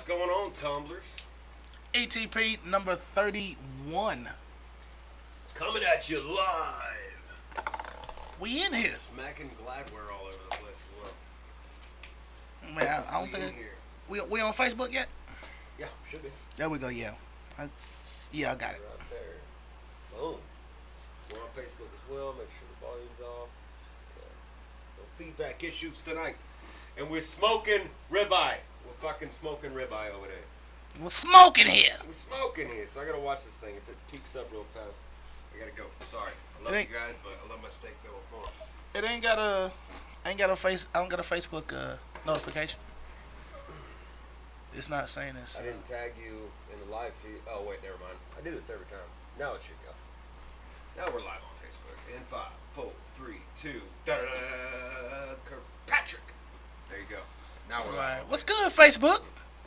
What's going on, tumblers? ETP number 31. Coming at you live. We in here. Smacking Gladware all over the place as well. Man, I don't think we on Facebook yet? Yeah, should be. There we go, yeah. I got it. Right there. Boom. We're on Facebook as well. Make sure the volume's off. Okay. No feedback issues tonight. And we're smoking ribeye. We're fucking smoking ribeye over there. We're smoking here. We're smoking here, so I gotta watch this thing. If it peaks up real fast, I gotta go. Sorry. I love you guys, but I love my steak though. It ain't got a I don't got a Facebook notification. It's not saying this. I didn't tag you in the live feed. Oh wait, never mind. I do this every time. Now it should go. Now we're live on Facebook. In 5, 4, 3, 2. Kirkpatrick. There you go. Now we're live. Right. What's good, Facebook?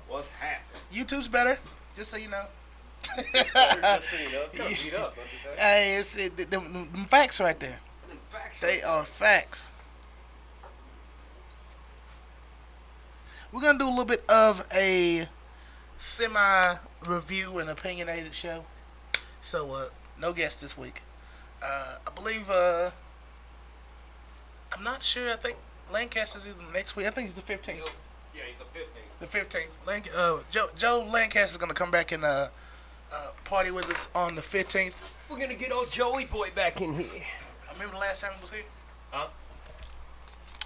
What's happening? YouTube's better, just so you know. Just so you know, it's kind of beat up, don't you think? Hey, it's them facts right there. They are facts. We're going to do a little bit of a semi-review and opinionated show. So, no guest this week. I believe, I'm not sure. I think Lancaster's either next week. I think it's the 15th. Yeah, he's the 15th. The 15th. Joe Lancaster's going to come back and party with us on the 15th. We're going to get old Joey boy back in here. I remember the last time he was here. Huh?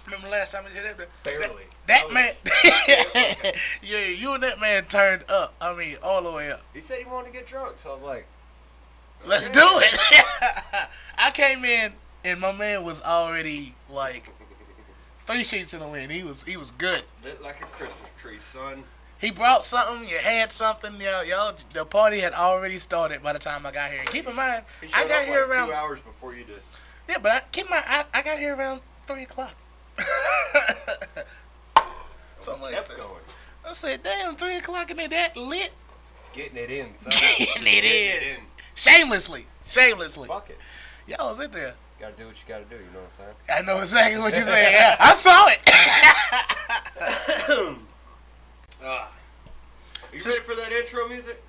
Remember the last time he was here? Barely. That man. Yeah, you and that man turned up. I mean, all the way up. He said he wanted to get drunk, so I was like, let's do it. I came in and my man was already like 3 sheets in the wind. He was good. Lit like a Christmas tree, son. He brought something. You had something. Y'all. The party had already started by the time I got here. Keep in mind, I got here around 2 hours before you did. Yeah, but keep in mind, I got here around 3 o'clock. Something like that. Going. I said, damn, 3 o'clock and they that lit. Getting it in, son. Getting it in. Shamelessly. Fuck it. Y'all was in there. Gotta do what you gotta do, you know what I'm saying? I know exactly what you're saying. Yeah, I saw it. Are you ready for that intro music?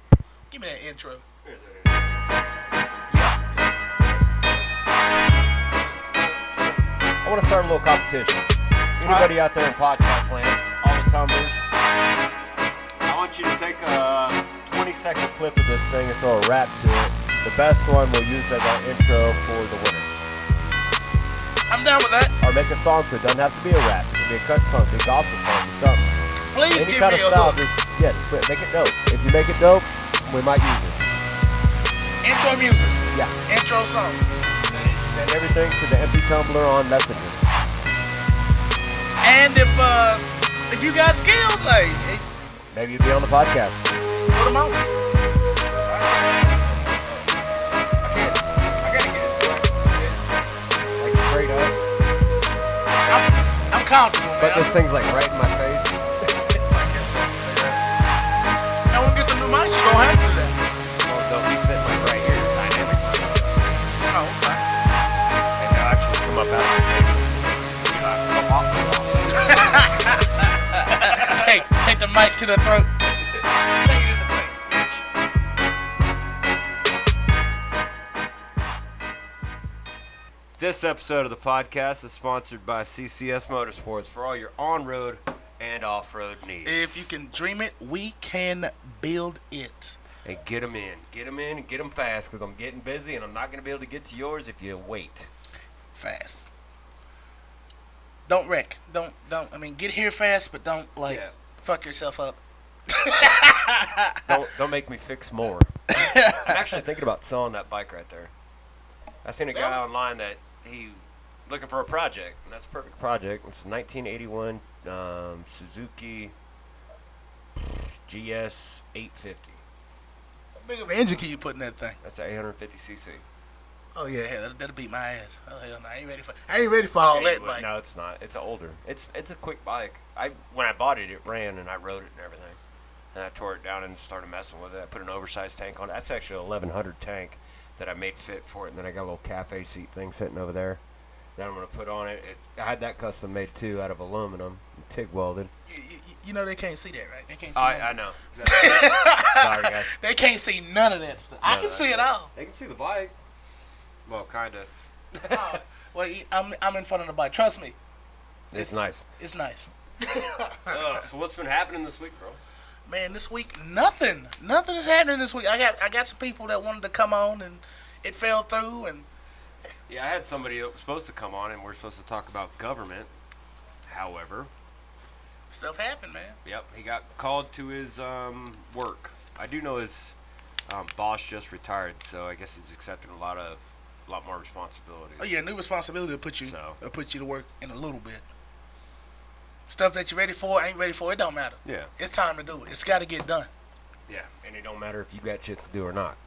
Give me that intro. Here's that intro. I want to start a little competition. Anybody out there in podcast land, all the tumblers, I want you to take a 20-second clip of this thing and throw a rap to it. The best one we'll use as our intro for the winner. I'm down with that. Or make a song to it. Doesn't have to be a rap. It can be a cut song, be a gospel song, or something. Please Any give kind me of a style, hook. make it dope. If you make it dope, we might use it. Intro music. Yeah. Intro song. Send everything to the empty tumbler on Messenger. And if you got skills, hey, Maybe you'll be on the podcast. put them out. I gotta get it like straight up. I'm comfortable, man. But this thing's like right in my face. It's like and when we get the new mics, you gonna have to do that. Well, they'll be sitting like right here, dynamic. Oh, okay. And they'll actually come up out of the table. Take the mic to the throat. Take it in the face, bitch. This episode of the podcast is sponsored by CCS Motorsports for all your on-road and off-road needs. If you can dream it, we can build it. And get them in. Get them in and get them fast because I'm getting busy and I'm not going to be able to get to yours if you wait. Fast. Don't wreck. Don't. I mean, get here fast, but don't fuck yourself up. Don't make me fix more. I'm actually thinking about selling that bike right there. I seen a guy online that he looking for a project, and that's a perfect project. It's a 1981 Suzuki GS 850. How big of an engine can you put in that thing? That's a 850cc. Oh yeah, that'll beat my ass. Oh hell no, I ain't ready for all that bike. No, it's not. It's older. It's a quick bike. When I bought it, it ran and I rode it and everything. And I tore it down and started messing with it. I put an oversized tank on it. That's actually a 1100 tank that I made fit for it. And then I got a little cafe seat thing sitting over there. that I'm gonna put on it. I had that custom made too, out of aluminum, TIG welded. You know they can't see that, right? They can't see. I know. Exactly. Sorry, guys. They can't see none of that stuff. I can see it all. They can see the bike. Well, kinda. Well, I'm in front of the bike. Trust me. It's nice. It's nice. So what's been happening this week, bro? Man, this week nothing is happening this week. I got some people that wanted to come on and it fell through. And yeah, I had somebody that was supposed to come on and we're supposed to talk about government. However, stuff happened, man. Yep, he got called to his work. I do know his boss just retired, so I guess he's accepting a lot more responsibilities. Oh yeah, new responsibility will put you to work in a little bit. Stuff that you're ready for, ain't ready for, it don't matter. Yeah. It's time to do it. It's got to get done. Yeah, and it don't matter if you got shit to do or not.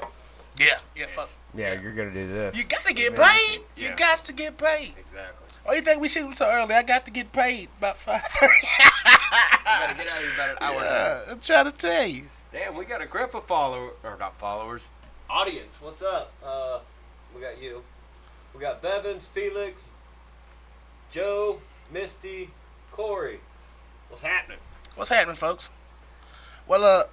Yeah, fuck. Yeah, you're going to do this. You got to get paid. You got to get paid. Exactly. Oh, you think we shooting so early? I got to get paid about 5:30. I got to get out of here about an hour. Yeah, I'm trying to tell you. Damn, we got a grip of not followers, audience. What's up? We got you. We got Bevins, Felix, Joe, Misty, Corey. What's happening? What's happening, folks? Well,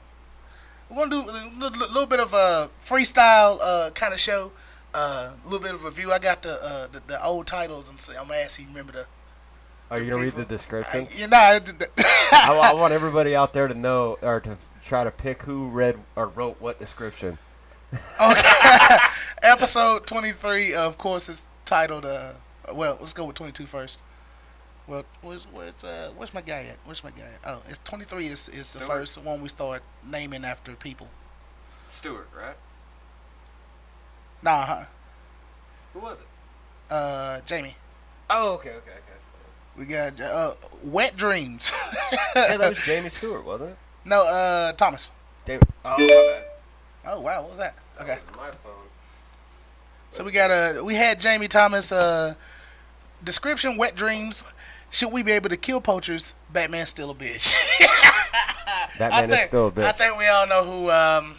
we're gonna do a little bit of a freestyle kind of show. A little bit of review. I got the old titles, and I'm gonna ask you remember the. Are you gonna read the description? I want everybody out there to know or to try to pick who read or wrote what description. Okay. Episode 23, of course, is titled. Well, let's go with 22 first. Well, where's my guy at? Where's my guy at? Oh, it's 23 is the first one we start naming after people. Stewart, right? Nah, Who was it? Jamie. Oh, okay. We got Wet Dreams. Yeah, that was Jamie Stewart, wasn't it? No, Thomas. Jamie. Oh, my bad. Oh wow, what was that? Okay. That was my phone. So we had Jamie Thomas. Description: Wet Dreams. Should we be able to kill poachers? Batman's still a bitch. Batman is still a bitch. I think we all know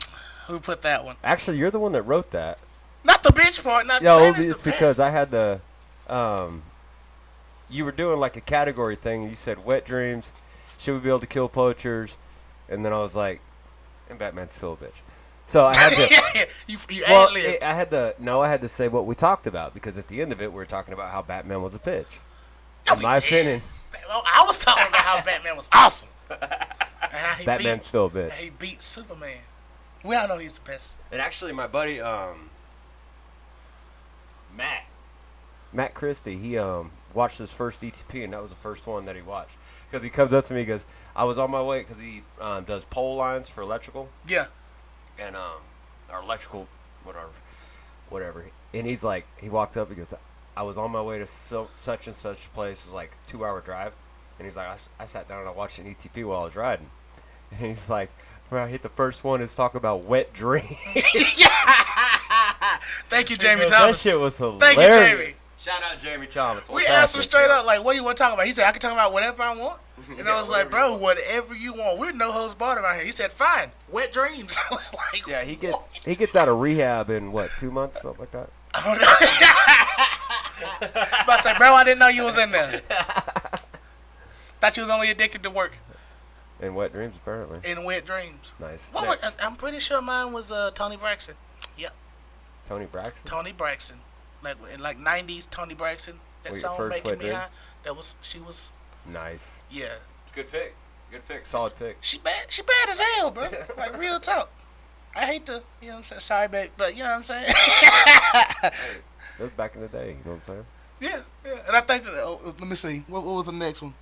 who put that one. Actually, you're the one that wrote that. Not the bitch part. Not it's because I had the. You were doing like a category thing. And you said wet dreams. Should we be able to kill poachers? And then I was like, and Batman's still a bitch. So I had to. I had to say what we talked about because at the end of it, we were talking about how Batman was a bitch. No, in my opinion. Well, I was talking about how Batman was awesome. Batman's still a bitch. He beat Superman. We all know he's the best. And actually, my buddy Matt Christie, he watched his first ETP, and that was the first one that he watched. Because he comes up to me, he goes, I was on my way, because he does pole lines for electrical. Yeah. And, or electrical, whatever. And he's like, he walked up, he goes, I was on my way to such and such place. It was like a 2-hour drive. And he's like, I sat down and I watched an ETP while I was riding. And he's like, when I hit the first one, it's talking about wet dreams. Thank you, Jamie Thomas. That shit was hilarious. Thank you, Jamie. Shout out Jamie Thomas. We asked him straight up, like, what do you want to talk about? He said, I can talk about whatever I want. And I was like, bro, whatever you want. We're no holds barred around here. He said, fine, wet dreams. I was like, yeah, he gets out of rehab in, 2 months, something like that? I don't know. But I said, bro, I didn't know you was in there. Thought you was only addicted to work. In wet dreams, apparently. In wet dreams. Nice. I'm pretty sure mine was Tony Braxton. Yep. Tony Braxton? Tony Braxton. Like in 90s, Tony Braxton. That song Making Me High. She was. Nice. Yeah. It's a good pick. Good pick. Solid pick. She bad as hell, bro. Like real talk. I hate to, you know what I'm saying? Sorry, babe, but you know what I'm saying? Hey, that was back in the day, you know what I'm saying? Yeah. And I think that, let me see. What was the next one?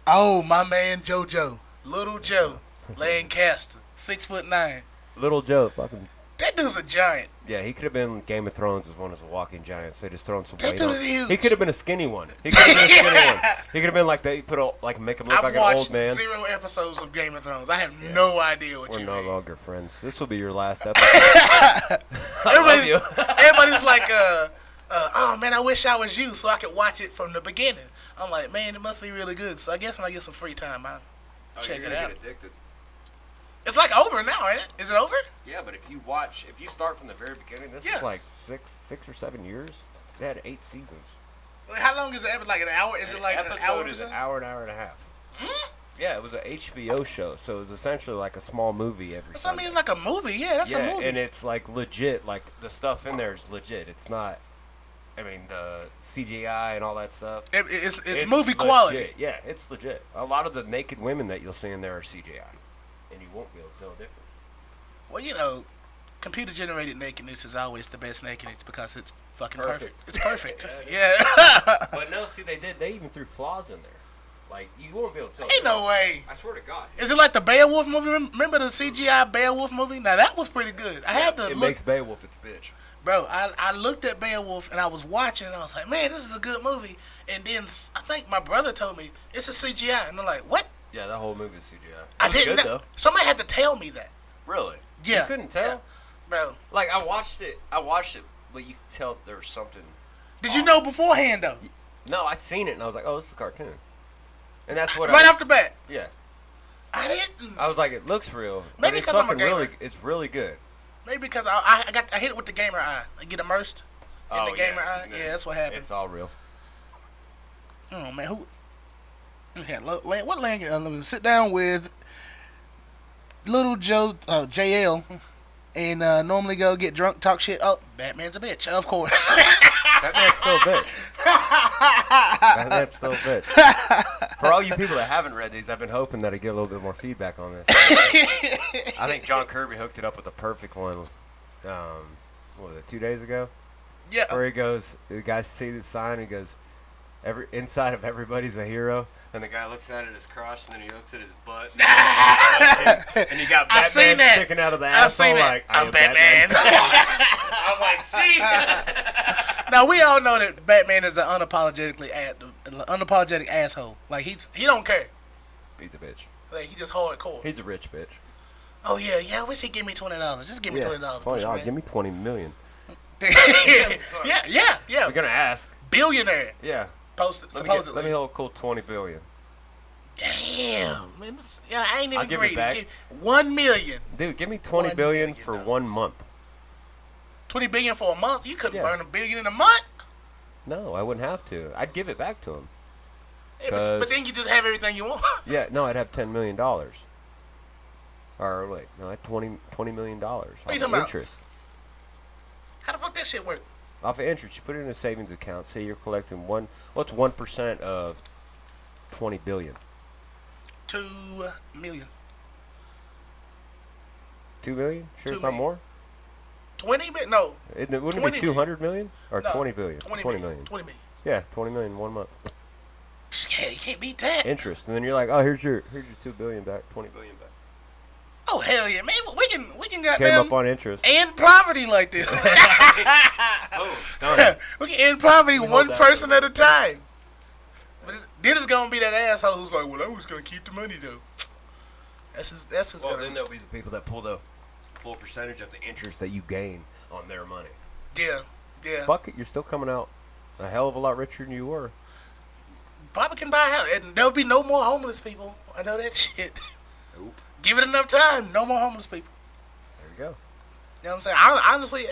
Oh, my man JoJo. Little Joe. Lancaster. 6'9". Little Joe, fucking. That dude's a giant. Yeah, he could have been Game of Thrones as one as a walking giant. So they just thrown some weight on. That dude's huge. He could have been a skinny one. He could have been like they make him look like an old man. I've watched 0 episodes of Game of Thrones. I have no idea what We're you no mean. longer friends. This will be your last episode. Everybody's like, oh man, I wish I was you so I could watch it from the beginning. I'm like, man, it must be really good. So I guess when I get some free time, I'll check it out. Get addicted. It's like over now, ain't it? Is it over? Yeah, but if you start from the very beginning, this is like six or 7 years. They had 8 seasons. Like, how long is it? Like an hour? Is it like an hour? Episode is an hour and a half. Yeah, it was an HBO show, so it was essentially like a small movie every That's Sunday. I mean, like a movie. Yeah, that's a movie. And it's like legit. Like the stuff in there is legit. It's not. I mean, the CGI and all that stuff. It's movie quality. Yeah, it's legit. A lot of the naked women that you'll see in there are CGI, and you won't be able to tell the difference. Well, you know, computer-generated nakedness is always the best nakedness because it's fucking perfect. It's perfect. Yeah. But no, see, they even threw flaws in there. Like, you won't be able to tell. Ain't no way. I swear to God. Is it like the Beowulf movie? Remember the CGI Beowulf movie? Now, that was pretty good. I had to It look. makes Beowulf its bitch. Bro, I looked at Beowulf and I was watching and I was like, man, this is a good movie. And then I think my brother told me it's a CGI. And I'm like, what? Yeah, that whole movie is CGI. I didn't know. Though. Somebody had to tell me that. Really? Yeah. You couldn't tell? Yeah. Bro. Like, I watched it, but you could tell there was something. Did you know beforehand, though? No, I seen it and I was like, oh, this is a cartoon. And that's what right off the bat. Yeah. I didn't. I was like, it looks real. Maybe but it's because I'm a fucking gamer. it's really good. Maybe because I hit it with the gamer eye. I get immersed in the gamer eye. Yeah, Yeah, that's what happened. It's all real. Oh man, who? Yeah, what language? Let me sit down with Little Joe, JL, and normally go get drunk, talk shit. Oh, Batman's a bitch, of course. Batman's still a bitch. Batman's still a bitch. For all you people that haven't read these, I've been hoping that I get a little bit more feedback on this. I think John Kirby hooked it up with the perfect one. What was it, 2 days ago? Yeah. Where he goes, the guy sees the sign and he goes, inside of everybody's a hero. And the guy looks at it as crotch, and then he looks at his butt. And you got Batman sticking out of the asshole like, I'm Batman. I was like, see? Now, we all know that Batman is an unapologetic asshole. Like, he don't care. He's a bitch. Like, he just hardcore. He's a rich bitch. Oh, yeah, I wish he'd give me $20. Just give me $20. $20. Give me $20 million. yeah. We're going to ask. Billionaire. Yeah. Supposedly. Let me hold a cool $20 billion. Damn, man. I ain't even I'll give it back. $1 million. Dude, give me $20 billion for 1 month. $20 billion for a month? You couldn't burn $1 billion in a month? No, I wouldn't have to. I'd give it back to him. Yeah, but then you just have everything you want. Yeah, no, I'd have $10 million. Or wait, no, I had $20 million. What are you talking about? Interest. How the fuck that shit work? Off of interest, you put it in a savings account. Say you're collecting what's 1% of $20 billion? $2 million. $2 million? Sure, it's not million. more. 20 million? No. Wouldn't it be 200 million or no, 20 billion? 20 million. 20 million. Yeah, 20 million 1 month. Yeah, you can't beat that. Interest, and then you're like, oh, here's your $2 billion back, 20 billion back. Oh hell yeah, man! We can goddamn Came up on interest. end poverty like this. We can end poverty one person at a time. But then it's gonna be that asshole who's like, well, I was gonna keep the money though. That's what's well, gonna. Then there'll be the people that pull a percentage of the interest that you gain on their money. Yeah. Fuck it, you're still coming out a hell of a lot richer than you were. Bobby can buy a house, and there'll be no more homeless people. I know that shit. Nope. Give it enough time, no more homeless people. There you go. You know what I'm saying? Honestly,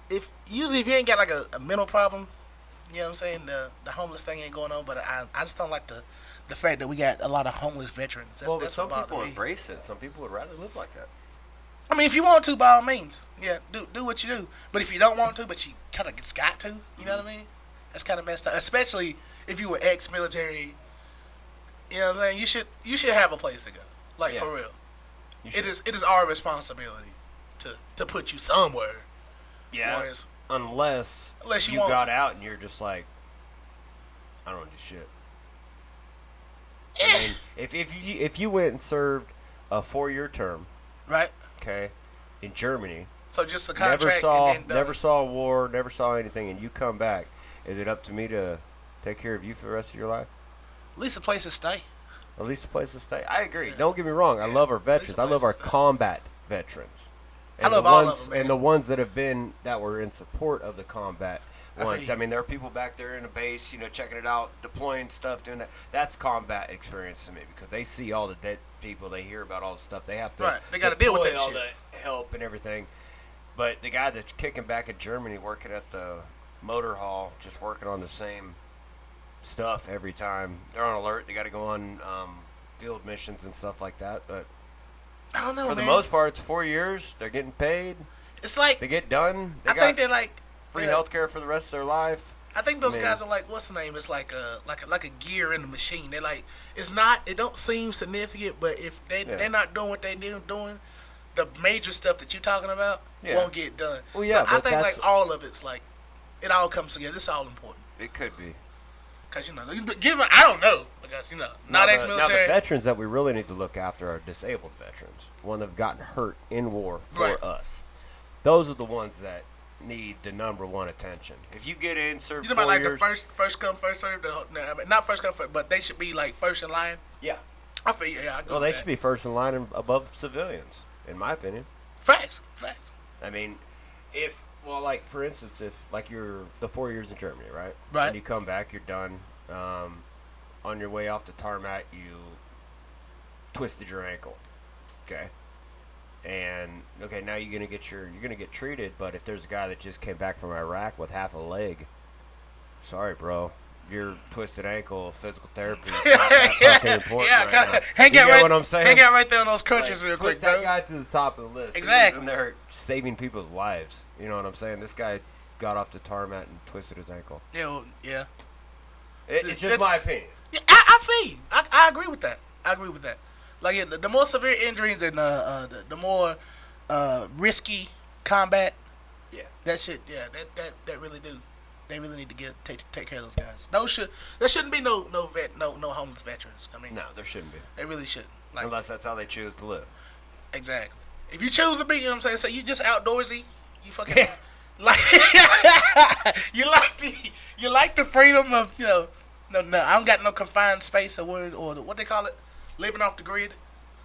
if you ain't got like a mental problem, you know what I'm saying, the homeless thing ain't going on. But I just don't like the fact that we got a lot of homeless veterans. But some people embrace it. Some people would rather live like that. I mean, if you want to, by all means, yeah, do what you do. But if you don't want to, but you kind of just got to, you know what I mean? That's kind of messed up. Especially if you were ex-military. You know what I'm saying? You should have a place to go. Like, for real. It is our responsibility to put you somewhere. Yeah. Unless you got out and you're just like, I don't want to do shit. I mean, if you went and served a 4-year term, right? Okay, in Germany. So just the contract. Never saw a war, never saw anything, and you come back. Is it up to me to take care of you for the rest of your life? At least a place to stay. At least a place to stay. I agree. Yeah. Don't get me wrong. I love our veterans. I love our combat veterans. And I love all of them, man. And the ones that were in support of the combat ones. I mean, there are people back there in the base, checking it out, deploying stuff, doing that. That's combat experience to me because they see all the dead people. They hear about all the stuff. They have to. Right. They got to deal with that all shit. The help and everything. But the guy that's kicking back in Germany, working at the motor hall, just working on the same stuff every time. They're on alert. They got to go on field missions and stuff like that. But I don't know, for man. the most part, it's 4 years. They're getting paid. It's like They get done. They I got think they're like free health care for the rest of their life. I think those guys are like, what's the name? It's like a gear in the machine. They're like, it don't seem significant, but if they're not doing what they need doing, the major stuff that you're talking about won't get done. Well, yeah, so I think like all of it's like, it all comes together. It's all important. It could be. Because, I don't know. Because, not ex-military. Now the veterans that we really need to look after are disabled veterans. One that have gotten hurt in war for us. Those are the ones that need the number one attention. If you get in, serve 4 years. You talking about like the first come, first serve? Not first come, first, but they should be like first in line? Yeah. I feel you. Yeah, I go Well, they should be first in line and above civilians, in my opinion. Facts. I mean, like for instance, if like you're the 4 years in Germany, right? Right. And you come back, you're done. On your way off the tarmac, you twisted your ankle. Okay. And now you're gonna get treated. But if there's a guy that just came back from Iraq with half a leg, sorry, bro. Your twisted ankle, physical therapy is not that fucking important right now. Hang out what I'm saying? Hang out right there on those crutches real quick, bro. Put that guy to the top of the list. Exactly. And they're saving people's lives. You know what I'm saying? This guy got off the tarmac and twisted his ankle. Yeah. It's just my opinion. Yeah, I feel you. I agree with that. Like the more severe injuries and the more risky combat. Yeah. That shit. Yeah. That really do. They really need to take care of those guys. There shouldn't be no homeless veterans. I mean, no, there shouldn't be. They really shouldn't. Like, unless that's how they choose to live. Exactly. If you choose to be, you know what I'm saying, so you just outdoorsy, you fucking like you like the freedom of no. I don't got no confined space or what they call it, living off the grid.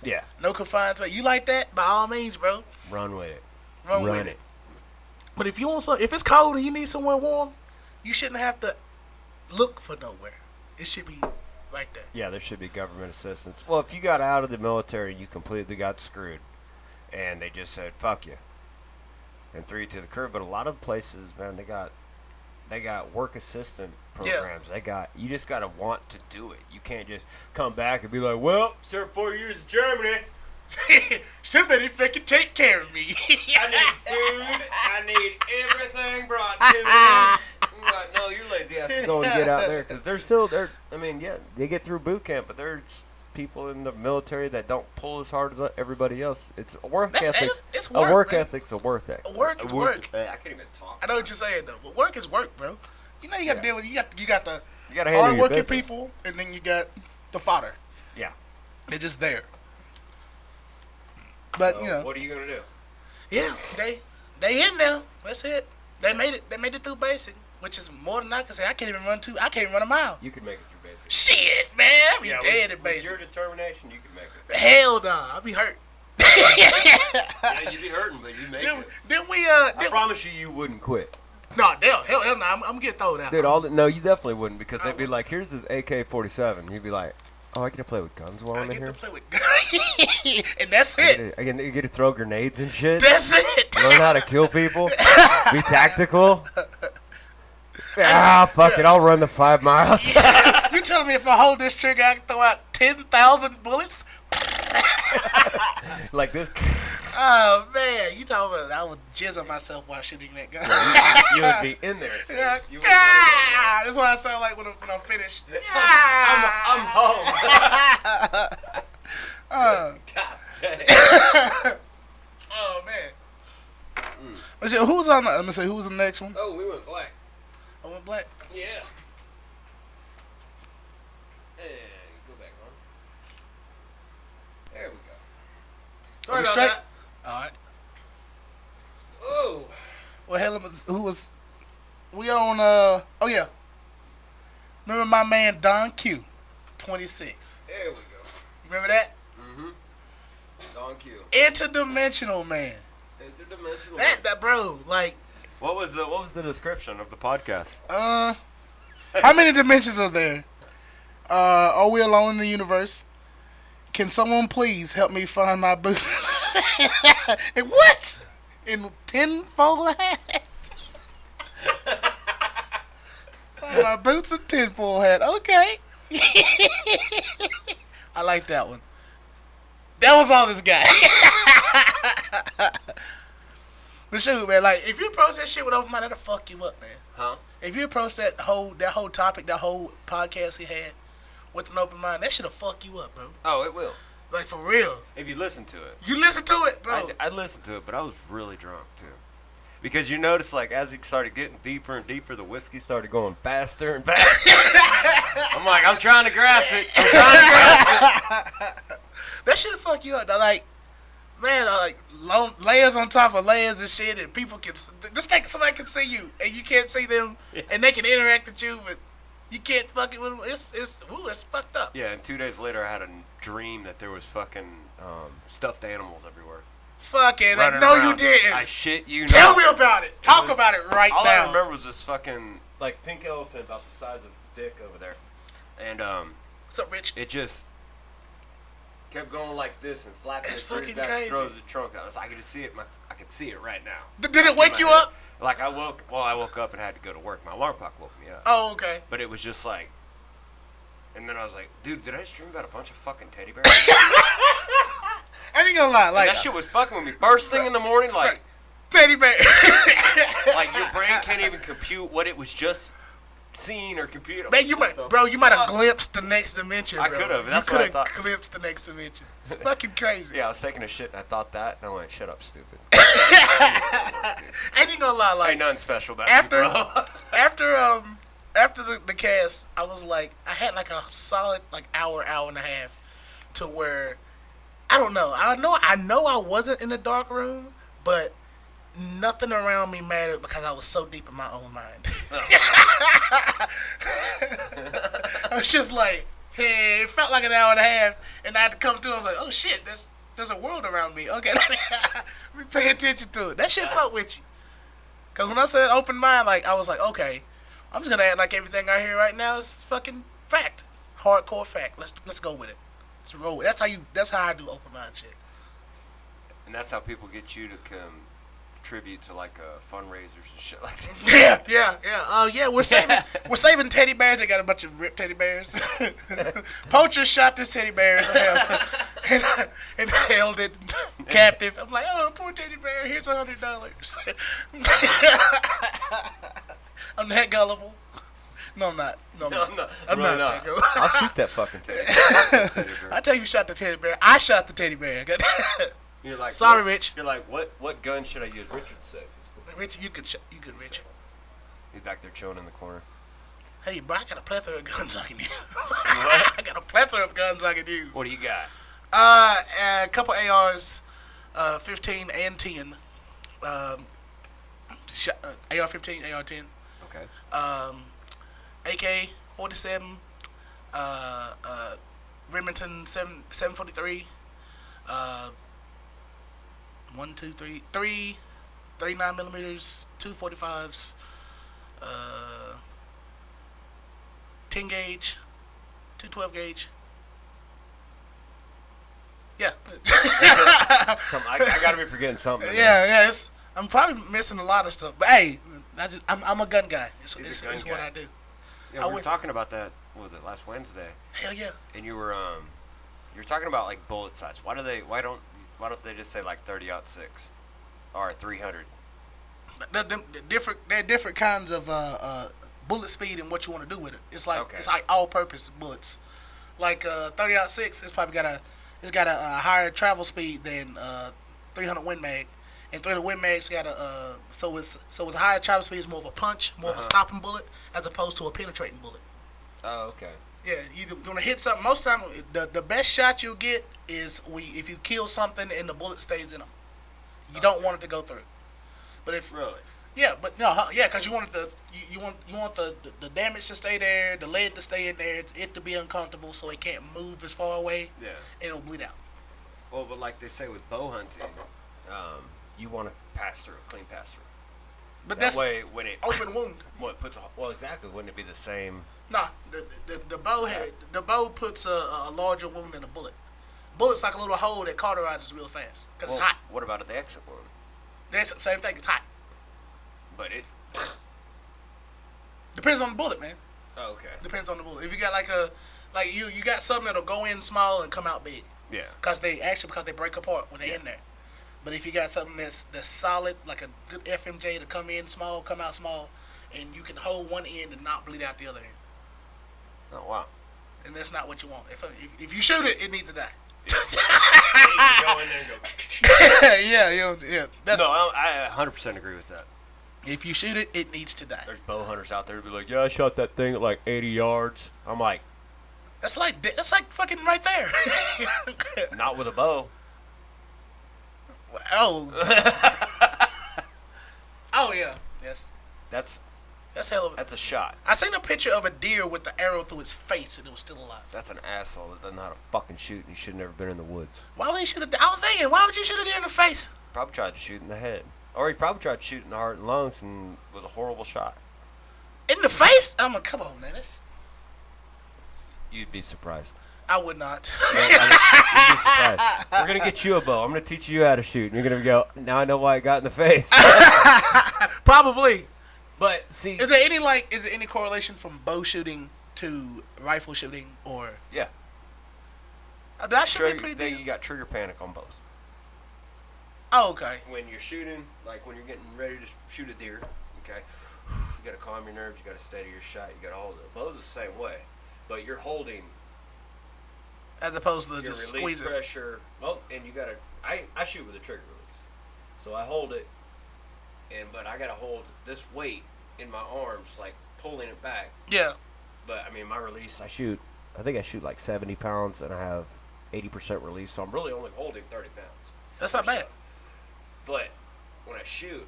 Yeah. No confined space. You like that? By all means, bro. Run with it. Run it. But if it's cold and you need somewhere warm, you shouldn't have to look for nowhere. It should be like that. Yeah, there should be government assistance. Well, if you got out of the military and you completely got screwed, and they just said fuck you, and threw you to the curb. But a lot of places, man, they got work assistant programs. Yeah. You just gotta want to do it. You can't just come back and be like, well, served 4 years in Germany. Somebody fucking take care of me. I need food. I need everything brought to me. I'm like, no, you're lazy ass to go and get out there because they get through boot camp, but there's people in the military that don't pull as hard as everybody else. It's a work ethic. It's work, a work man. ethic's a work ethic. Work is work. I can't even talk. I know what you're saying though, but work is work, bro. You got to deal with you got the handle hard working your business. people, and then you got the fodder. Yeah, they're just there. But what are you gonna do? Yeah, they in there. That's it. They made it. They made it through basic, which is more than I can say. I can't even run a mile. You can make it through basic. Shit, man, I be dead at basic. With your determination, you can make it. Hell no, I'll be hurt. Yeah, you be hurting, but you make it. Then we I promise you wouldn't quit. No, hell no. I'm getting thrown out. Dude, no, you definitely wouldn't because they'd be like, "Here's this AK-47." You'd be like, "Oh, I get to play with guns while I'm in here." I get to play with guns, and that's it. I get to throw grenades and shit. That's it. Learn how to kill people. Be tactical. Fuck it. I'll run the 5 miles. You telling me if I hold this trigger, I can throw out 10,000 bullets? Like this. Oh man, you talking about I would jizz on myself while shooting that gun. You would be in there. So that's what I sound like when I'm finished. I'm home. God dang. Oh man. Let's see, who's on? Let me say who's the next one. Oh, we went black. I went black. Yeah. And go back on. There we go. Sorry about that. All right. Oh. Well, hell, who was? We on? Oh yeah. Remember my man Don Q, 26. There we go. Remember that? Mm-hmm. Don Q. Interdimensional man. Interdimensional. That bro, like. What was the description of the podcast? How many dimensions are there? Are we alone in the universe? Can someone please help me find my boots? And what? In 10-fold hat? my boots and tinfoil hat. Okay. I like that one. That was all this guy. But shoot, man, like if you approach that shit with open mind, that'll fuck you up, man. Huh? If you approach that whole topic, that whole podcast he had with an open mind, that shit'll fuck you up, bro. Oh, it will. Like for real. If you listen to it. You listen to it, bro. I listened to it, but I was really drunk too. Because you notice, like, as it started getting deeper and deeper, the whiskey started going faster and faster. I'm like, I'm trying to grasp it. That shit'll fuck you up. Like, man, like layers on top of layers and shit, and people can just think somebody can see you and you can't see them, and they can interact with you, but you can't fucking with them. It's fucked up. Yeah, and 2 days later, I had a dream that there was fucking stuffed animals everywhere. Fucking, no, you didn't. I shit you. Tell me about it. Talk about it right now. All I remember was this fucking like pink elephant about the size of a dick over there, and what's up, Rich? It just kept going like this and flapping That's its ears fucking back crazy. and throws the trunk out. I could see it. I could see it right now. Did it wake you up? Like I woke up and had to go to work. My alarm clock woke me up. Oh, okay. But it was just like, and then I was like, dude, did I just dream about a bunch of fucking teddy bears? I ain't gonna lie, like and that shit was fucking with me. First thing in the morning, like teddy bear. like your brain can't even compute what it was just seeing or compute. Man, you might have glimpsed the next dimension. Bro. I could have. That's you what I could thought. have glimpsed the next dimension. It's fucking crazy. Yeah, I was taking a shit and I thought that, and I went, "Shut up, stupid." Ain't gonna lie, like ain't nothing special about you, bro. after the cast, I was like, I had like a solid like hour and a half to where I don't know. I know I wasn't in the dark room, but nothing around me mattered because I was so deep in my own mind. I was just like, hey, it felt like an hour and a half, and I had to come to. I was like, oh shit, there's a world around me. Okay, let me pay attention to it. That shit fuck with you. Cause when I said open mind, like I was like, okay, I'm just gonna act like everything I hear right now is fucking fact, hardcore fact. Let's go with it. Let's roll with it. That's how I do open mind shit. And that's how people get you to contribute to like fundraisers and shit like that. Yeah. We're saving teddy bears. They got a bunch of ripped teddy bears. Poachers shot this teddy bear and held it captive. I'm like, oh, poor teddy bear. Here's $100. I'm that gullible. No, I'm not. I'm not. I'm really not. not. I'll shoot that fucking teddy bear. I tell you, shot the teddy bear. I shot the teddy bear. You're like, sorry, Rich. You're like, what gun should I use? Richard safe. Rich, you could, Rich. He's back there chilling in the corner. Hey, bro, I got a plethora of guns I can use. I got a plethora of guns I can use. What do you got? A couple ARs, 15 and 10. AR-15, AR-10. Okay. AK-47, Remington 743, 3 39mm, 245s, 10 gauge, 212 gauge. Yeah. I gotta be forgetting something. Yeah. I'm probably missing a lot of stuff, but hey, I'm a gun guy. It's what I do. Yeah, we were talking about that. What was it, last Wednesday? Hell yeah. And you were talking about like bullet size. Why don't they just say like 30-06 or 300? They're different kinds of bullet speed and what you want to do with it. It's like It's like all-purpose bullets. Like 30-06, it's probably got a higher travel speed than 300 Win Mag. And 300 Win Mag's got so it's a higher travel speed. It's more of a punch, more of a stopping bullet, as opposed to a penetrating bullet. Oh, okay. Yeah, you're gonna hit something. Most time, the best shot you'll get is if you kill something and the bullet stays in them. You don't want it to go through. But if really, yeah, but no, yeah, because you want you want the damage to stay there, the lead to stay in there, it to be uncomfortable, so it can't move as far away. Yeah, and it'll bleed out. Well, but like they say with bow hunting, you want to clean pass through. But that that's way when it open wound. Well, exactly. Wouldn't it be the same? Nah, the bow puts a larger wound than a bullet. Bullet's like a little hole that cauterizes real fast because it's hot. What about the exit wound? That's the same thing. It's hot. But it depends on the bullet, man. Oh, okay. Depends on the bullet. If you got you got something that'll go in small and come out big. Yeah. Because they break apart when they're in there. But if you got something that's solid, like a good FMJ to come in small, come out small, and you can hold one end and not bleed out the other end. Oh wow. And that's not what you want. If you shoot it, it needs to die. You go in there and go. yeah. I 100% agree with that. If you shoot it, it needs to die. There's bow hunters out there who be like, yeah, I shot that thing at like 80 yards. I'm like, that's like fucking right there. not with a bow. Oh. Oh yeah. Yes. That's hell of. That's a shot. I seen a picture of a deer with the arrow through its face and it was still alive. That's an asshole that doesn't know how to fucking shoot, and he should have never been in the woods. Why would he shoot I was thinking, why would you shoot a deer in the face? Probably tried to shoot in the head. Or he probably tried to shoot in the heart and lungs and was a horrible shot. In the face? I'm like, come on, man. You'd be surprised. I would not. You'd be surprised. We're going to get you a bow. I'm going to teach you how to shoot. And you're going to go, now I know why it got in the face. Probably. But, see. Is there any correlation from bow shooting to rifle shooting or? Yeah. That should be pretty big. You got trigger panic on both. Oh, okay. When you're shooting, like when you're getting ready to shoot a deer, okay, you got to calm your nerves, you got to steady your shot, you got to hold it. Bow's the same way, but you're holding. As opposed to your just release squeezing. Pressure. Well, and you got to, I shoot with a trigger release. So I hold it, but I got to hold this weight in my arms, like pulling it back. Yeah. But, I mean, my release, I think I shoot like 70 pounds, and I have 80% release, so I'm really only holding 30 pounds. That's not bad. But when I shoot,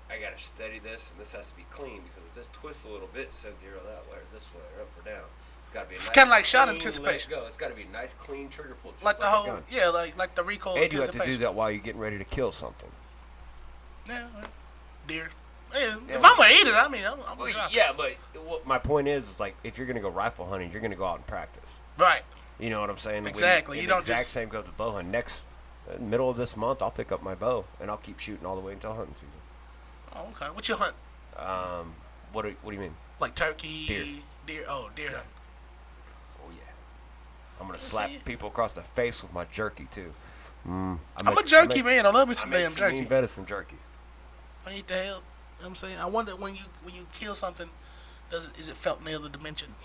I gotta steady this, and this has to be clean because if this twists a little bit, it sends the arrow that way, or this way, or up or down. It's gotta be. It's kind of like shot anticipation. Go. It's gotta be a nice, clean trigger pull. Like the whole, like the recoil and you anticipation. have to do that while you're getting ready to kill something. Yeah, deer. Yeah, if I'm gonna eat it, I mean, I'm gonna drop it. Yeah, but my point is like if you're gonna go rifle hunting, you're gonna go out and practice. Right. You know what I'm saying? Exactly. You don't exact just same goes with bow hunting. Middle of this month, I'll pick up my bow and I'll keep shooting all the way until hunting season. Oh, okay. What you hunt? What do you mean? Like turkey, deer. Oh, deer hunt. Oh yeah. I'm gonna slap people across the face with my jerky too. I'm a jerky man. I love me some damn I jerky. mean venison jerky. I eat the hell. You know what I'm saying? I wonder when you kill something, is it felt in the other dimension?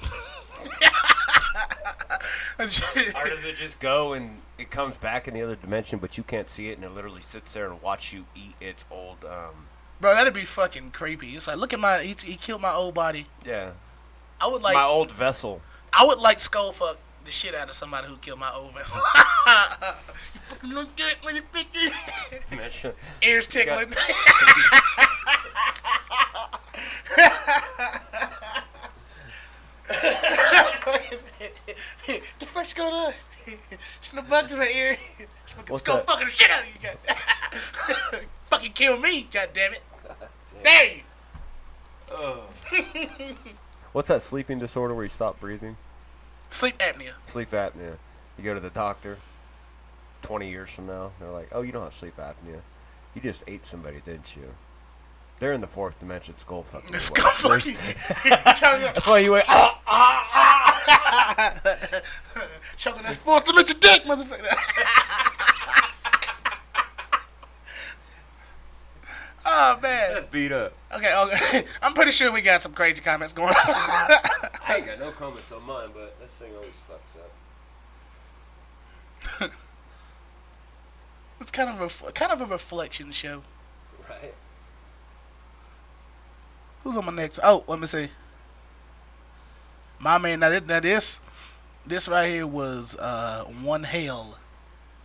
Or does it just go and it comes back in the other dimension, but you can't see it, and it literally sits there and watch you eat its old. Bro, that'd be fucking creepy. It's like, look at he killed my old body. Yeah. I would like my old vessel. I would like skull fuck the shit out of somebody who killed my old vessel. You fucking look good when you pick it. Ears tickling. The fuck's going on? She's no bug to my ear. She's gonna fucking the shit out of you, god. Fucking kill me, god damn it. Dang you. Oh. What's that sleeping disorder where you stop breathing? Sleep apnea. Sleep apnea. You go to the doctor 20 years from now, they're like, oh, you don't have sleep apnea. You just ate somebody, didn't you? They're in the fourth dimension skull fucking. Skull fucking. That's why you went, choking that fourth dimension dick, motherfucker. Oh, man. That's beat up. Okay. I'm pretty sure we got some crazy comments going on. I ain't got no comments on mine, but this thing always fucks up. It's kind of a reflection show. Right. Who's on my next? Oh, let me see. My man, now this right here was one hell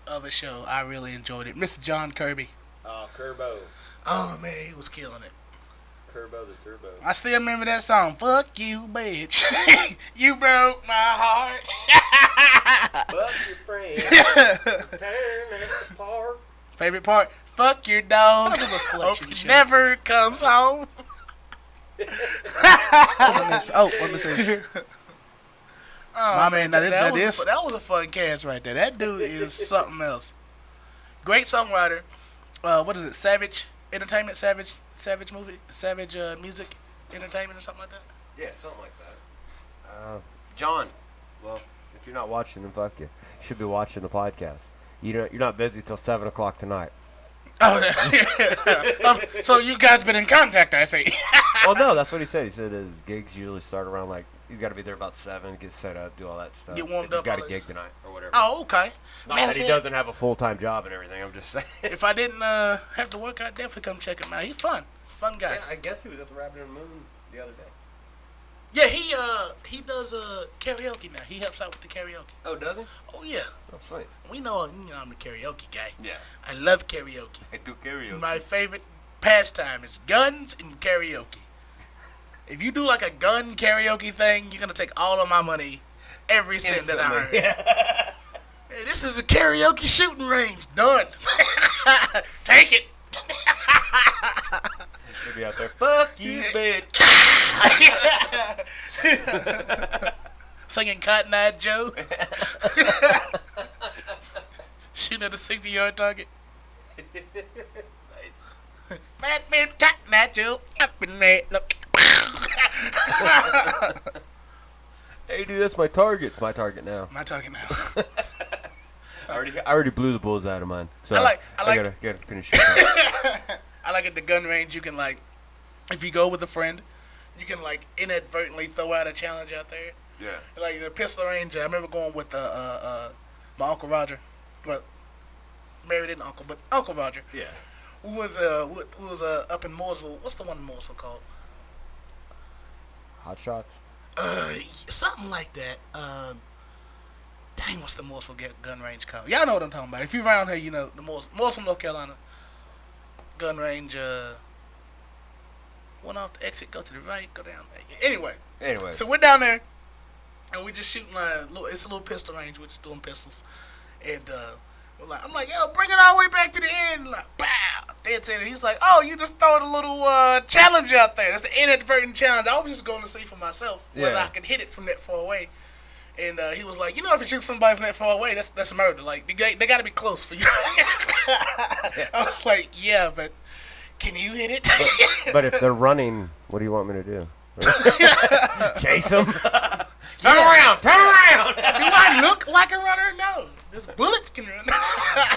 of a show. I really enjoyed it. Mr. John Kirby. Oh, Kerbo. Oh man, he was killing it. Kerbo the Turbo. I still remember that song. Fuck you, bitch. You broke my heart. Fuck your friend. Tearing us apart. Favorite part? Fuck your dog. Hope he never comes home. Oh, let me see. My man, that was a fun cast right there. That dude is something else. Great songwriter. What is it? Savage Entertainment, Savage movie, Savage music. Entertainment or something like that? Yeah, something like that. John, well, if you're not watching, then fuck you. You should be watching the podcast. You're not busy till 7 o'clock tonight. Oh, yeah. So you guys been in contact, I see. Well, no, that's what he said. He said his gigs usually start around like he's got to be there about 7, get set up, do all that stuff. Get warmed he's up. Got a gig tonight or whatever. Oh, okay. Not that he doesn't have a full-time job and everything. I'm just saying. If I didn't have to work, I'd definitely come check him out. He's fun guy. Yeah, I guess he was at the Rabbit and the Moon the other day. Yeah, he does karaoke now. He helps out with the karaoke. Oh, does he? Oh yeah. Oh, sweet. We know I'm the karaoke guy. Yeah. I love karaoke. I do karaoke. My favorite pastime is guns and karaoke. If you do like a gun karaoke thing, you're gonna take all of my money, every cent that I earn. Yeah. Hey, this is a karaoke shooting range. Done. Take it. He'll be out there. Fuck you, bitch. Singing Cotton Eye Joe. Shooting at a 60-yard target. Nice. Batman Cotton Eye Joe. Up in there. Look. Hey, dude, that's my target. It's my target now. My target now. I already blew the bullseye out of mine. So I gotta finish it. I like at the gun range, you can like, if you go with a friend, you can like inadvertently throw out a challenge out there. Yeah. Like the pistol range, I remember going with my Uncle Roger. Well, married an uncle, but Uncle Roger. Yeah. Who was up in Mooresville. What's the one in Mooresville called? Hot Shots? Something like that. Dang, what's the Mooresville gun range called? Y'all know what I'm talking about. If you're around here, you know the Mooresville, North Carolina gun range. Went off the exit, go to the right, go down. Anyway. So we're down there, and we just shooting it's a little pistol range. We're just doing pistols, and I'm like, yo, bring it all the way back to the end. Like, pow, dead center. He's like, oh, you just throwing a little challenge out there. That's an inadvertent challenge. I was just going to see for myself whether I could hit it from that far away. And he was like, you know, if you shoot somebody from that far away, that's murder. Like, they got to be close for you. I was like, yeah, but can you hit it? But if they're running, what do you want me to do? Chase them? Turn around! Do I look like a runner? No. This bullets can run.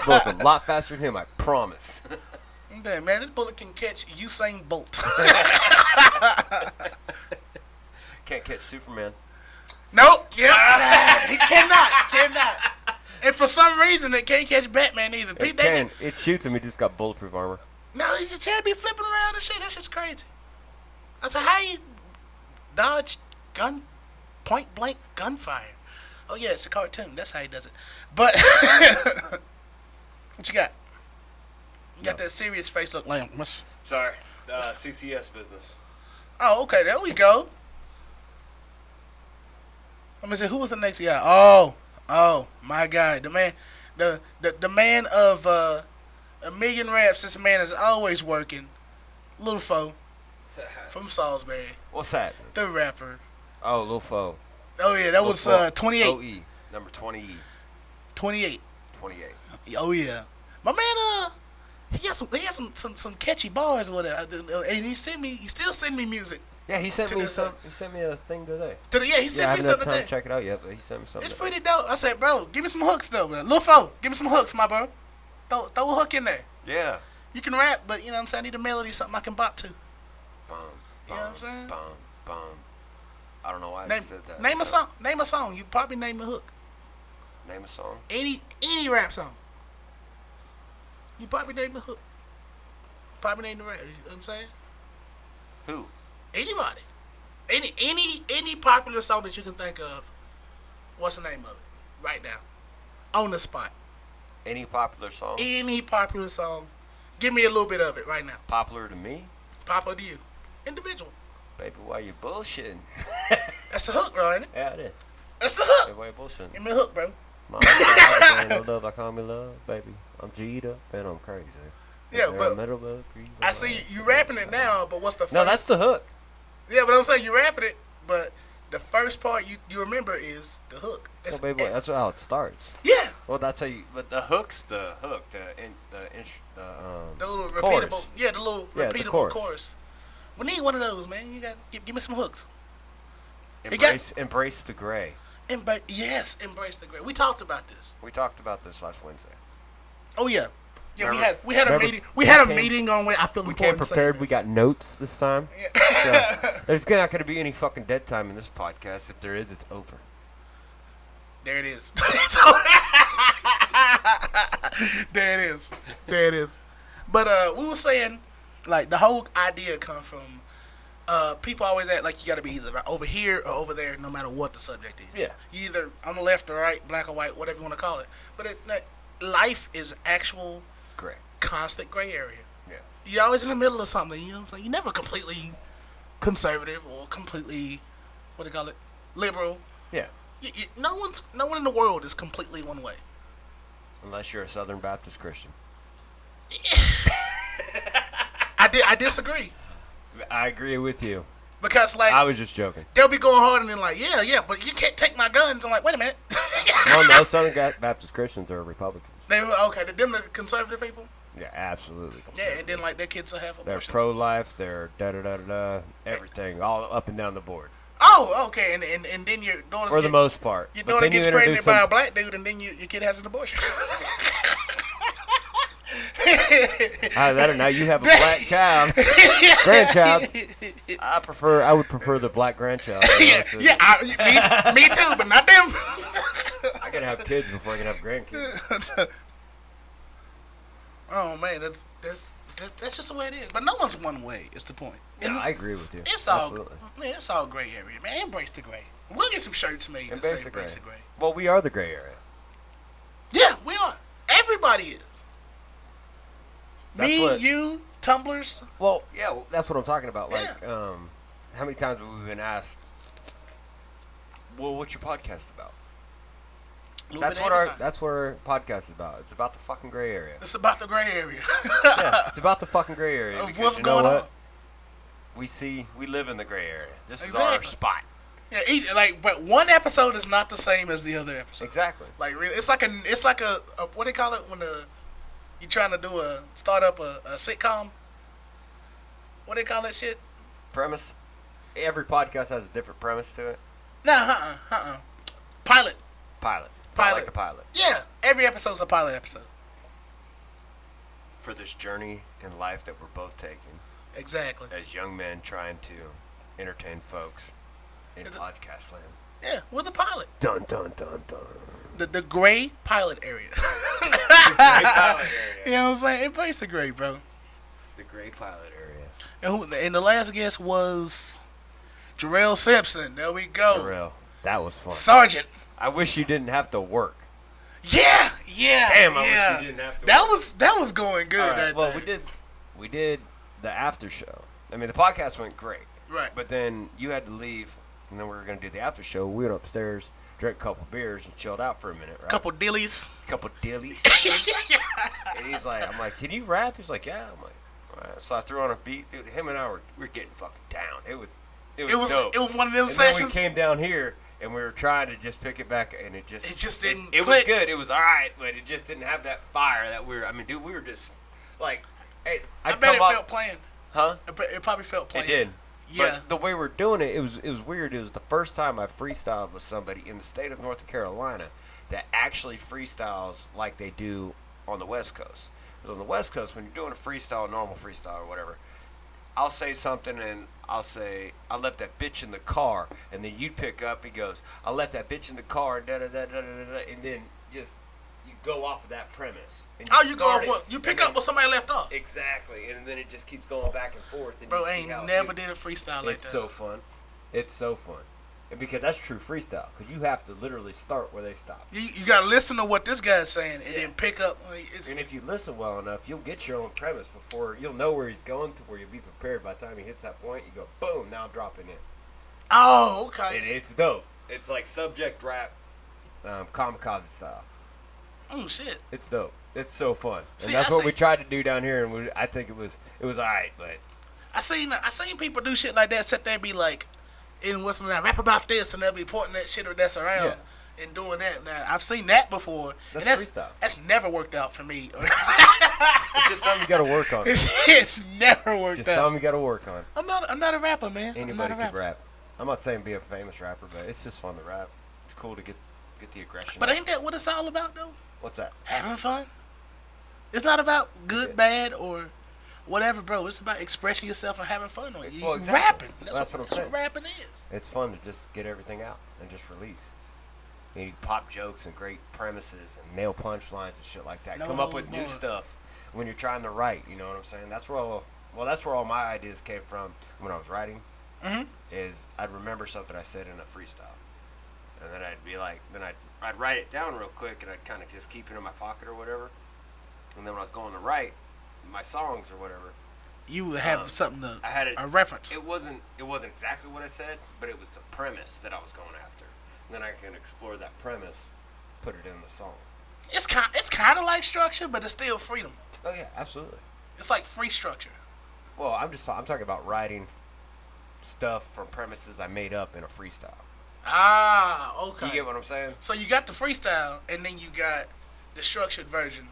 Bullets a lot faster than him, I promise. Damn, man, this bullet can catch Usain Bolt. Can't catch Superman. Nope. Yep. He cannot. And for some reason, it can't catch Batman either. It shoots him. He just got bulletproof armor. No, he just had to be flipping around and shit. That shit's crazy. I said, how you dodge point blank gunfire? Oh yeah, it's a cartoon. That's how he does it. But what you got? You got that serious face look like. Sorry, CCS business. Oh, okay. There we go. Let me see, who was the next guy? Oh, my guy, the man, the man of a million raps. This man is always working. Lil Fo from Salisbury. What's that? The rapper. Oh, Lil Fo. Oh yeah, that was 28. OE, number 20E. 28. 28. Oh yeah, my man. He had some catchy bars or whatever, and he still send me music. Yeah, he sent me some. He sent me a thing today. He sent me something today. I haven't had time to check it out yet, but he sent me something. It's pretty dope. I said, bro, give me some hooks though, man. Lil Fo, give me some hooks, my bro. Throw a hook in there. Yeah. You can rap, but you know what I'm saying. I need a melody, something I can bop to. Bum, you know what I'm saying? Bum. I don't know why I just did that. Name a song. Name a song. You probably name a hook. Name a song. Any rap song. You probably name a hook. Probably name the rap. You know what I'm saying? Who? Anybody. Any popular song that you can think of. What's the name of it? Right now. On the spot. Any popular song? Any popular song. Give me a little bit of it right now. Popular to me? Popular to you. Individual. Baby, why you bullshitting? That's the hook, bro, ain't it? Yeah, it is. That's the hook. Baby, why you bullshitting? Give me a hook, bro. No love, I call me love, baby. I'm G'd up and I'm crazy. Yeah, but I see you rapping it now, but what's the first? No, that's the hook. Yeah, but I'm saying you rapping it, but the first part you remember is the hook. That's, no, baby, that's how it starts. Yeah. Well, that's how you. But the hook's the hook. The little chorus. repeatable. Yeah, the little repeatable chorus. We need one of those, man. You got give me some hooks. Embrace the gray. Embrace the gray. We talked about this. We talked about this last Wednesday. Oh yeah. Yeah, remember, we had a meeting. We had a meeting on where I feel we important. We came prepared. We got notes this time. Yeah. So, there's not going to be any fucking dead time in this podcast. If there is, it's over. There it is. There it is. But we were saying, like, the whole idea come from people always act like you got to be either over here or over there, no matter what the subject is. Yeah. You either on the left or right, black or white, whatever you want to call it. But life is actual gray, constant gray area. Yeah. You're always in the middle of something. You know what I'm saying? You're never completely conservative or completely, what do you call it, liberal. Yeah. No one in the world is completely one way. Unless you're a Southern Baptist Christian. I disagree. I agree with you. Because, like, I was just joking. They'll be going hard and then like, yeah, but you can't take my guns. I'm like, wait a minute. Well, no, Southern Baptist Christians are Republicans. Okay, them the conservative people? Yeah, absolutely. Yeah, and then, like, their kids will have abortions. They're pro-life, they're da-da-da-da-da, everything, all up and down the board. Oh, okay, and then your daughter's... For the most part. Your daughter gets pregnant by a black dude, and then your kid has an abortion. Either now you have a black child, grandchild. I would prefer the black grandchild. Me too, but not them. I gotta have kids before I can have grandkids. Oh man, that's just the way it is. But no one's one way. Is the point. Yeah, I agree with you. It's Absolutely. It's all gray area, man. Embrace the gray. We'll get some shirts made that say embrace the gray. Well, we are the gray area. Yeah, we are. Everybody is. You, tumblers. Well, yeah, that's what I'm talking about. Like, how many times have we been asked, well, what's your podcast about? That's what our podcast is about. It's about the fucking gray area. It's about the gray area. Yeah, it's about the fucking gray area. Of what's going on? We live in the gray area. This is our spot. Yeah, but one episode is not the same as the other episode. Exactly. Like, really, it's like a what do they call it when you're trying to start up a sitcom? What do they call that shit? Premise. Every podcast has a different premise to it. No, Pilot. Like the pilot. Yeah, every episode's a pilot episode. For this journey in life that we're both taking. Exactly. As young men trying to entertain folks in podcast land. Yeah, we're the pilot. Dun, dun, dun, dun. The gray pilot area. The gray pilot area. You know what I'm saying? Embrace the gray, bro. The gray pilot area. And the last guest was Jarrell Simpson. There we go. Jarrell. That was fun. Sergeant. I wish you didn't have to work. Yeah. Damn, I wish you didn't have to work. That was going good right well, there. we did the after show. I mean, the podcast went great. Right. But then you had to leave, and then we were going to do the after show. We went upstairs, drank a couple beers, and chilled out for a minute, right? Couple dillies. And he's like, I'm like, can you rap? He's like, yeah. I'm like, all right. So I threw on a beat. Dude, him and I we're getting fucking down. It was dope. It was one of them and sessions. Then we came down here, and we were trying to just pick it back, and it just didn't It click. was good. It was all right, but it just didn't have that fire that we were just, like, hey, I bet it felt playing. Huh? It probably felt playing. It did. Yeah. But the way we're doing it, it was weird. It was the first time I freestyled with somebody in the state of North Carolina that actually freestyles like they do on the West Coast. Because on the West Coast, when you're doing a freestyle, normal freestyle or whatever, I'll say something and I'll say, I left that bitch in the car. And then you'd pick up, he goes, I left that bitch in the car, da-da-da-da-da-da. And then just, you go off of that premise. And you go off what? You pick up what somebody left off. Exactly. And then it just keeps going back and forth. And bro, I ain't never did a freestyle like that. It's so fun. It's so fun. And because that's true freestyle. Because you have to literally start where they stop. You got to listen to what this guy's saying and then pick up. And if you listen well enough, you'll get your own premise before you'll know where he's going to, where you'll be prepared. By the time he hits that point, you go, boom, now I'm dropping in. Oh, okay. And it's dope. It's like subject rap, kamikaze style. Oh, shit. It's dope. It's so fun. See, and that's what we tried to do down here, and I think it was all right, but... I seen people do shit like that, sit there and be like, and what's that, rap about this, and they'll be pointing that shit or that's around. Yeah. and doing that. Now I've seen that before. That's freestyle. That's never worked out for me. It's just something you got to work on. It's never worked just out. something you got to work on. I'm not a rapper, man. Anybody can rap. I'm not saying be a famous rapper, but it's just fun to rap. It's cool to get the aggression. But ain't that what it's all about, though? What's that? Having fun. It's not about good, bad, or whatever, bro. It's about expressing yourself and having fun on it. Well, exactly. Rapping. That's what I'm saying. That's what rapping is. It's fun to just get everything out and just release. You pop jokes and great premises and nail punchlines and shit like that. Come up with new stuff when you're trying to write. You know what I'm saying? That's where all my ideas came from when I was writing. Mm-hmm. Is I'd remember something I said in a freestyle, and then I'd be like, I'd write it down real quick, and I'd kind of just keep it in my pocket or whatever. And then when I was going to write my songs or whatever, you would have something to I had a reference. It wasn't exactly what I said, but it was the premise that I was going after. And then I can explore that premise, put it in the song. It's kind of like structure, but it's still freedom. Oh yeah, absolutely. It's like free structure. Well, I'm talking about writing stuff from premises I made up in a freestyle. Ah, okay. You get what I'm saying? So you got the freestyle, and then you got the structured version.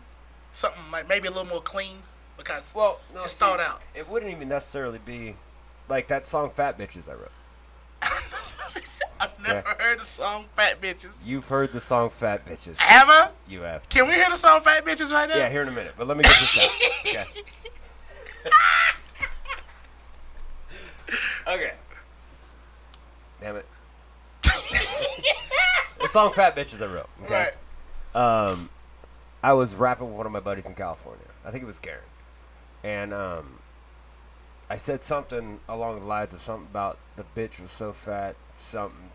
Something like maybe a little more clean because it's thought out. It wouldn't even necessarily be like that song "Fat Bitches" I wrote. I've never heard the song "Fat Bitches." You've heard the song "Fat Bitches." Have I? You have. Can we hear the song "Fat Bitches" right now? Yeah, here in a minute. But let me get this out. Okay. Okay. Damn it. The song "Fat Bitches" I wrote. Okay. Right. I was rapping with one of my buddies in California. I think it was Garen. And I said something along the lines of something about the bitch was so fat, something.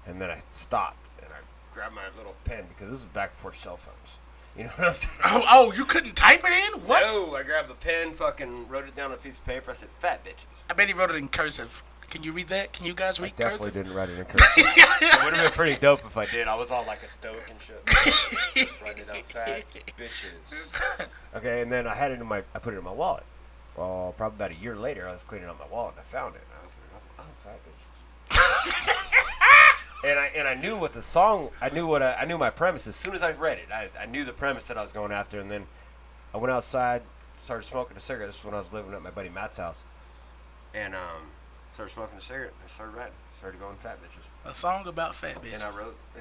And then I stopped and I grabbed my little pen because this was back before cell phones. You know what I'm saying? Oh, you couldn't type it in? What? No, I grabbed the pen, fucking wrote it down on a piece of paper. I said, "Fat bitches." I bet he wrote it in cursive. Can you read that? Can you guys read cursive? I definitely didn't write it in cursive. It would have been pretty dope if I did. I was all like a stoic and shit. Writing it down, "Fat bitches." Okay, and then I put it in my wallet. Well, probably about a year later, I was cleaning out my wallet and I found it. And I opened it up. Oh, "Fat bitches." And I knew what the song. I knew my premise as soon as I read it. I knew the premise that I was going after, and then I went outside, started smoking a cigarette. This is when I was living at my buddy Matt's house, and started smoking a cigarette. And I started writing. Started going "Fat bitches." A song about fat bitches. And I wrote. I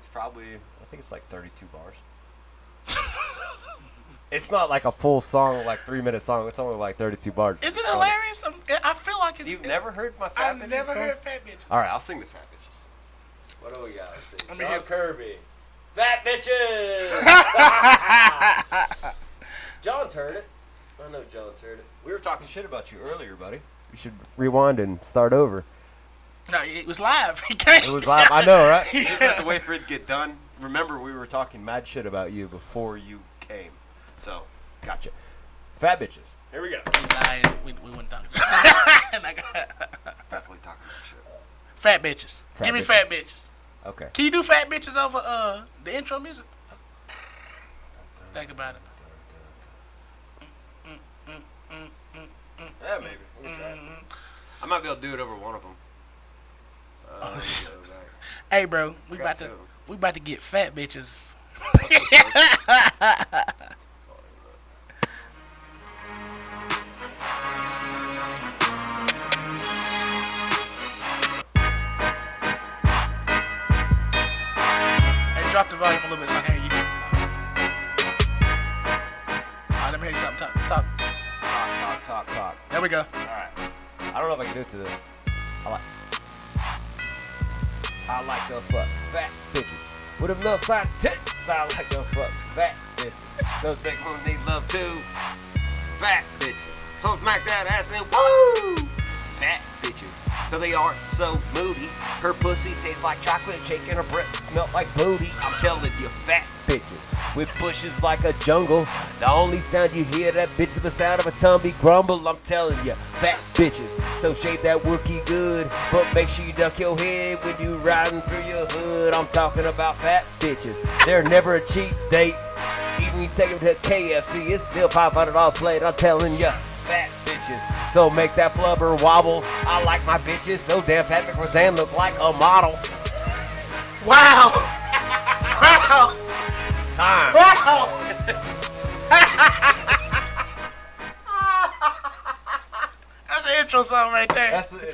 think it's like 32 bars. It's not like a full song, like 3-minute song. It's only like 32 bars. Is it hilarious? I feel like it's. You've never heard my "Fat Bitches" I've never song? heard "Fat Bitches." All right, I'll sing the "Fat Bitches." What do we got? Let's see. Let me John hear- Kirby. "Fat Bitches." John's heard it. I know John's heard it. We were talking shit about you earlier, buddy. You should rewind and start over. No, it was live. He came. It was live. I know, right? You just have to wait for it to get done. Remember, we were talking mad shit about you before you came. So, gotcha. "Fat Bitches." Here we go. He's lying. We weren't talking. Definitely talking about shit. Fat bitches. Give me fat bitches. Okay. Can you do fat bitches over the intro music? Think about it. Yeah, maybe. We can try it. I might be able to do it over one of them. Hey, bro, we about to get fat bitches. Hey, drop the volume a little bit so I can hear you. All right, let me hear you something. Talk. Talk. There we go. Alright. I don't know if I can do it to this. I like to fuck fat bitches with a milk side tits. I like to fuck fat bitches. Those big ones need love too. Fat bitches. So smack that ass and woo! Fat bitches. Cause they are so moody. Her pussy tastes like chocolate cake and her breath smell like booty. I'm telling you, fat bitches. With bushes like a jungle. The only sound you hear that bitch is the sound of a tumby grumble. I'm telling you, fat bitches. So shave that Wookie good, but make sure you duck your head when you riding through your hood. I'm talking about fat bitches. They're never a cheap date. Even when you take them to KFC, it's still $500 plate. I'm telling you, fat bitches. So make that flubber wobble. I like my bitches so damn fat. Make Roseanne look like a model. Wow. Time. That's the intro song right there. That's the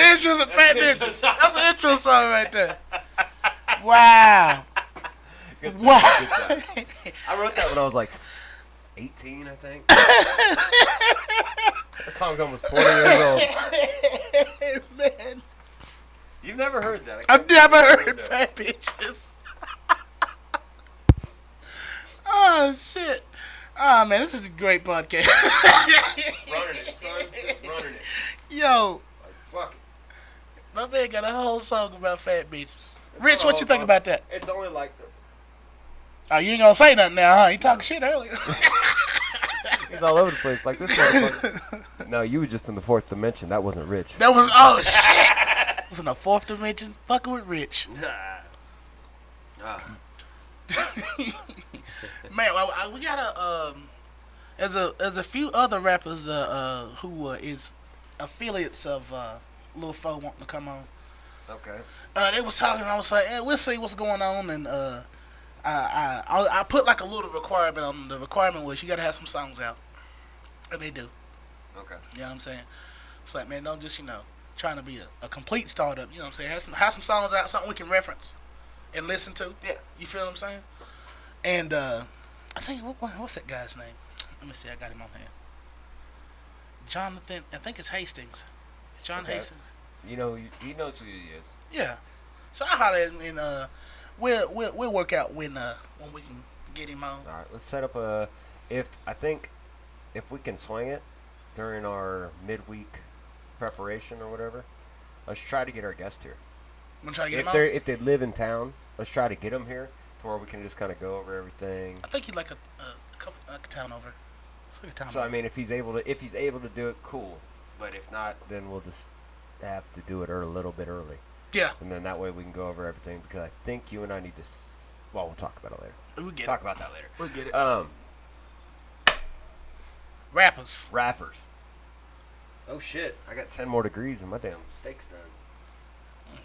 intro of Fat Bitches. That's the intro song right there. Wow. Good Wow. time. I wrote that when I was like 18, I think. That song's almost 20 years old. Man. You've never heard that. I've never heard Fat Bitches. Oh, shit. Oh, man, this is a great podcast. Running it, son. Running it. Yo. Like, fuck it. My man got a whole song about fat bitches. Rich, what you think about that? It's only like Oh, you ain't gonna say nothing now, huh? You talking shit earlier. he's all over the place like this motherfucker. No, you were just in the fourth dimension. That wasn't Rich. That was, oh, shit. It was in the fourth dimension, fucking with Rich. Man, we got there's a few other rappers who is affiliates of Lil Fo wanting to come on. Okay. They was talking. I was like, hey, we'll see what's going on, and I put like a little requirement on them. The requirement was you got to have some songs out, and they do. Okay. You know what I'm saying? It's like, man, don't just trying to be a complete startup. You know what I'm saying? Have some songs out, something we can reference and listen to. Yeah. You feel what I'm saying? And I think what's that guy's name? Let me see. I got him on here. Jonathan. I think it's Hastings. John Hastings. You know, he knows who he is. Yeah. So I holler at him, and we'll work out when we can get him on. All right. Let's set up a. If we can swing it during our midweek preparation or whatever, let's try to get our guest here. I'm gonna try to get him on. If they live in town, let's try to get them here to where we can just kind of go over everything. I think he'd like a town over. Like a town So over. I mean, if he's able to do it, cool. But if not, then we'll just have to do it a little bit early. Yeah. And then that way we can go over everything because I think you and I need to. Well, we'll talk about it later. We'll get Talk about that later. We'll get it. Rappers. Oh shit! I got 10 more degrees and my damn steak's done.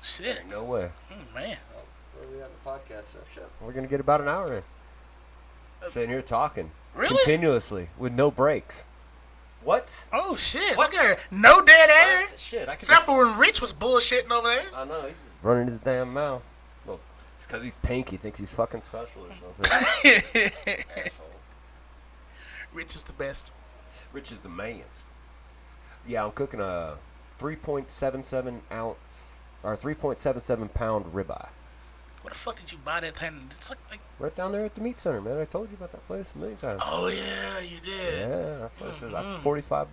Shit. Ain't no way. Man. Where are we at in the podcast? Oh, shit. We're gonna get about an hour in. Sitting here talking. Really? Continuously with no breaks. What? Oh shit! What? Okay. No dead air. What? Shit, I can. Except for when Rich was bullshitting over there. I know, he's just running his damn mouth. Well, it's because he's pink. He thinks he's fucking special or something. Asshole. Rich is the best. Rich is the man. Yeah, I'm cooking a 3.77 ounce or 3.77 pound ribeye. What the fuck did you buy that thing? It's like Right down there at the meat center, man. I told you about that place a million times. oh yeah, you did. Yeah, that place is like $45.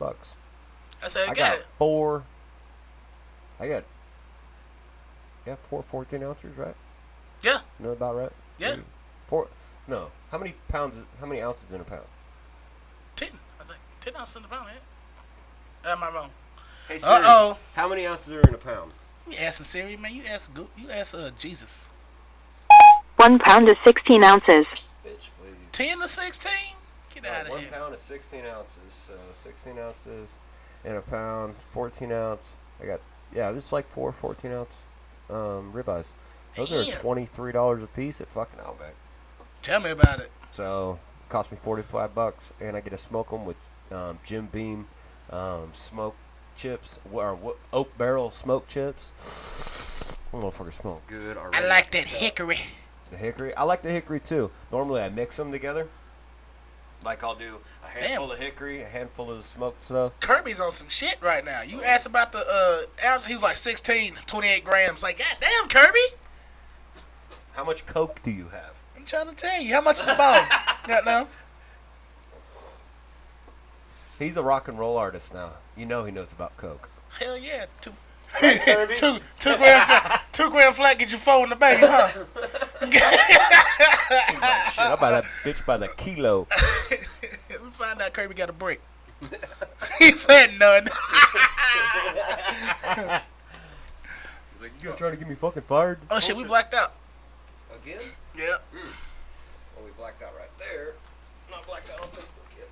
I said, I got got it. four 14 ounces, right? Yeah. No, about right? Yeah. Maybe. No. How many ounces in a pound? 10, I think. 10 ounces in the pound, yeah. Am I wrong? Hey, Siri, Uh-oh. how many ounces are in a pound? You asking Siri, man. You ask Jesus. 1 pound is 16 ounces. Bitch, please. 10 to 16? Get out of 1 here. pound is 16 ounces. So 16 ounces in a pound, 14 ounce. I got, just like 4 14 ounce ribeyes. Those are Damn. $23 a piece at fucking Outback. Tell me about it. So it cost me $45, and I get to smoke them with Jim Beam smoke chips, or oak barrel smoke chips. That motherfucker smell good already. I like that hickory. The hickory? I like the hickory too. Normally I mix them together. Like I'll do a handful of hickory, a handful of the smoked stuff. Kirby's on some shit right now. You asked about the ounce, he was like 16, 28 grams. Like, God damn, Kirby. How much coke do you have? I'm trying to tell you. How much is a ball? Goddamn. He's a rock and roll artist now. You know he knows about coke. Hell yeah. Two Kirby? two gram flat. 2 gram flat get you 4 in the baby, huh? He's like, shit, I buy that bitch by the kilo. We find out Kirby got a brick. He said none. He's like, you gonna try to get me fucking fired? Oh shit, we blacked out. Again? Yeah. Well, we blacked out right there. Not blacked out on Facebook yet.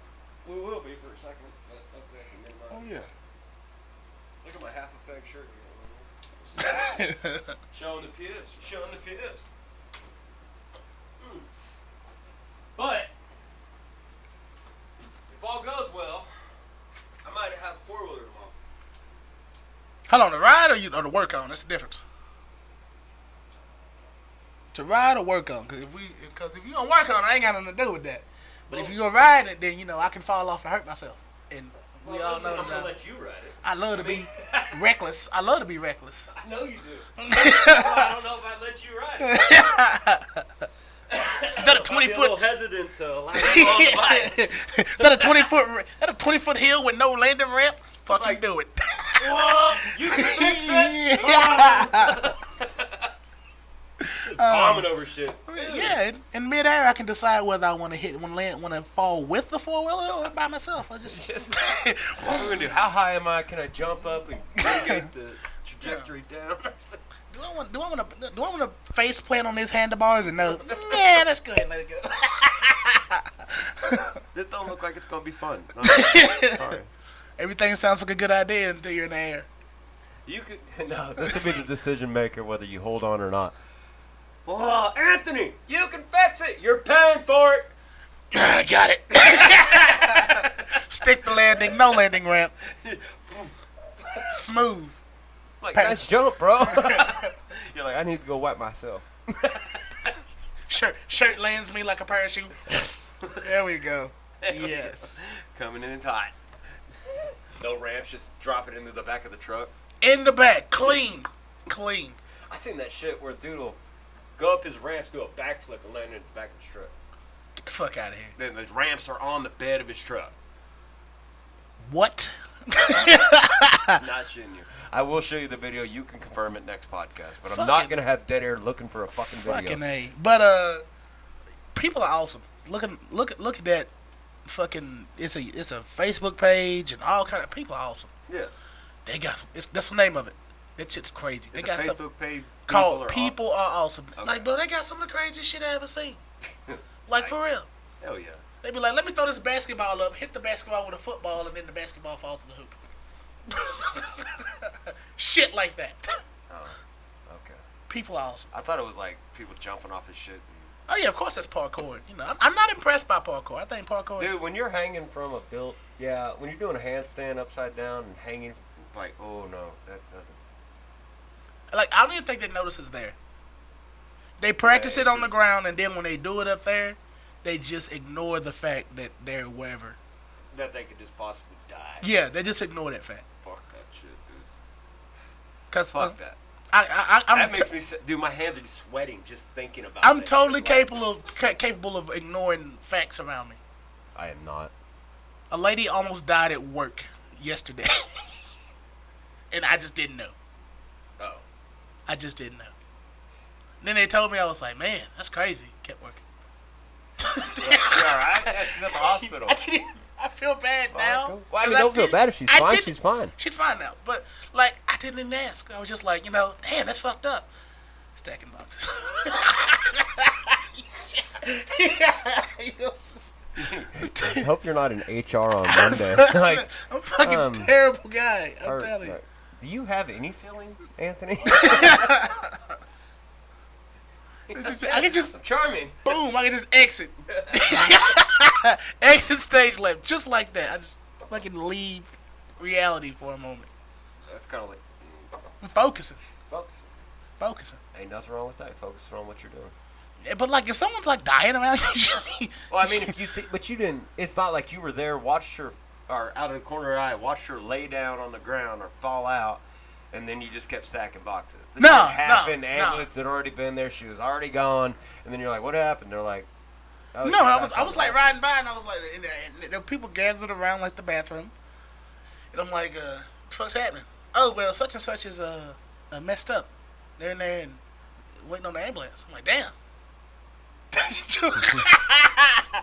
We will be for a second. But hopefully I can minimize. Oh yeah. Look at my half a fag shirt. Showing the pubes. Showing the pubes. Hold on, to ride or to work on? That's the difference. To ride or work on? Because if you don't work on it, I ain't got nothing to do with that. But if you gonna ride it, then I can fall off and hurt myself. And we all know that. I'm gonna let you ride it. I love to be reckless. I love to be reckless. I know you do. I don't know if I'd let you ride it. That a 20-foot. A little hesitant to allow you on the bike. That a 20-foot hill with no landing ramp. Fucking do it. Whoa, you can fix it. Bombing over shit. Yeah, in midair I can decide whether I want to fall with the 4-wheeler or by myself. I just what are we gonna do? How high am I? Can I jump up and mitigate the trajectory down? Do I want to face plant on these handlebars and no? Yeah, let's go ahead and let it go. This don't look like it's gonna be fun. No, sorry. Everything sounds like a good idea until you're in the air. You could this would be the decision maker whether you hold on or not. Oh, Anthony, you can fix it. You're paying for it. Got it. Stick the landing, no landing ramp. Smooth. Like, nice jump, bro. You're like, I need to go wipe myself. Shirt lands me like a parachute. There we go. Yes. Coming in hot. No ramps, just drop it into the back of the truck. In the back, clean. I seen that shit where a dude will go up his ramps, do a backflip, and land in the back of his truck. Get the fuck out of here. Then the ramps are on the bed of his truck. What? Not shitting you. I will show you the video. You can confirm it next podcast. But I'm not going to have dead air looking for a fucking video. Fucking A. But, people are awesome. Look at that fucking, it's a Facebook page and all kind of people are awesome. Yeah. They got some, that's the name of it. That shit's crazy. They got a some Facebook page called People Are Awesome. Okay. Like, bro, they got some of the craziest shit I ever seen. Like, Nice. for real. Hell yeah. They be like, let me throw this basketball up, hit the basketball with a football, and then the basketball falls in the hoop. Shit like that. Oh, okay. People are awesome. I thought it was like people jumping off his shit. Oh yeah, of course that's parkour. I'm not impressed by parkour. I think parkour is... Dude, when you're hanging from a built, when you're doing a handstand upside down and hanging, like, oh no, that doesn't. Like, I don't even think they notice it's there. They practice it on the ground, and then when they do it up there, they just ignore the fact that they're wherever. That they could just possibly die. Yeah, they just ignore that fact. Fuck that shit, dude. Cause Fuck that. I'm that makes me, dude. My hands are sweating just thinking about. I'm that totally shit. capable of ignoring facts around me. I am not. A lady almost died at work yesterday, and I just didn't know. Oh. I just didn't know. Then they told me, I was like, man, that's crazy. Kept working. You alright? Yeah, she's at the hospital. I feel bad now. Well, I mean, don't feel bad if she's fine. She's fine. She's fine now. But, like, I didn't even ask. I was just like, damn, that's fucked up. Stacking boxes. I hope you're not in HR on Monday. Like, I'm a fucking terrible guy. I'm telling you. Do you have any feeling, Anthony? I can just charming. Boom! I can just exit. Exit stage left, just like that. I just fucking leave reality for a moment. That's kind of like I'm focusing. Focusing. Ain't nothing wrong with that. Focusing on what you're doing. Yeah, but like if someone's like dying around you, well, I mean, if you see, but you didn't. It's not like you were there, watched her, or out of the corner of your eye, watched her lay down on the ground or fall out. And then you just kept stacking boxes. This happened. The ambulance had already been there. She was already gone. And then you're like, what happened? They're like, oh, no, I was like riding by, and I was like, and there were people gathered around like the bathroom. And I'm like, what the fuck's happening? Oh, well, such and such is messed up. They're in there and waiting on the ambulance. I'm like, damn.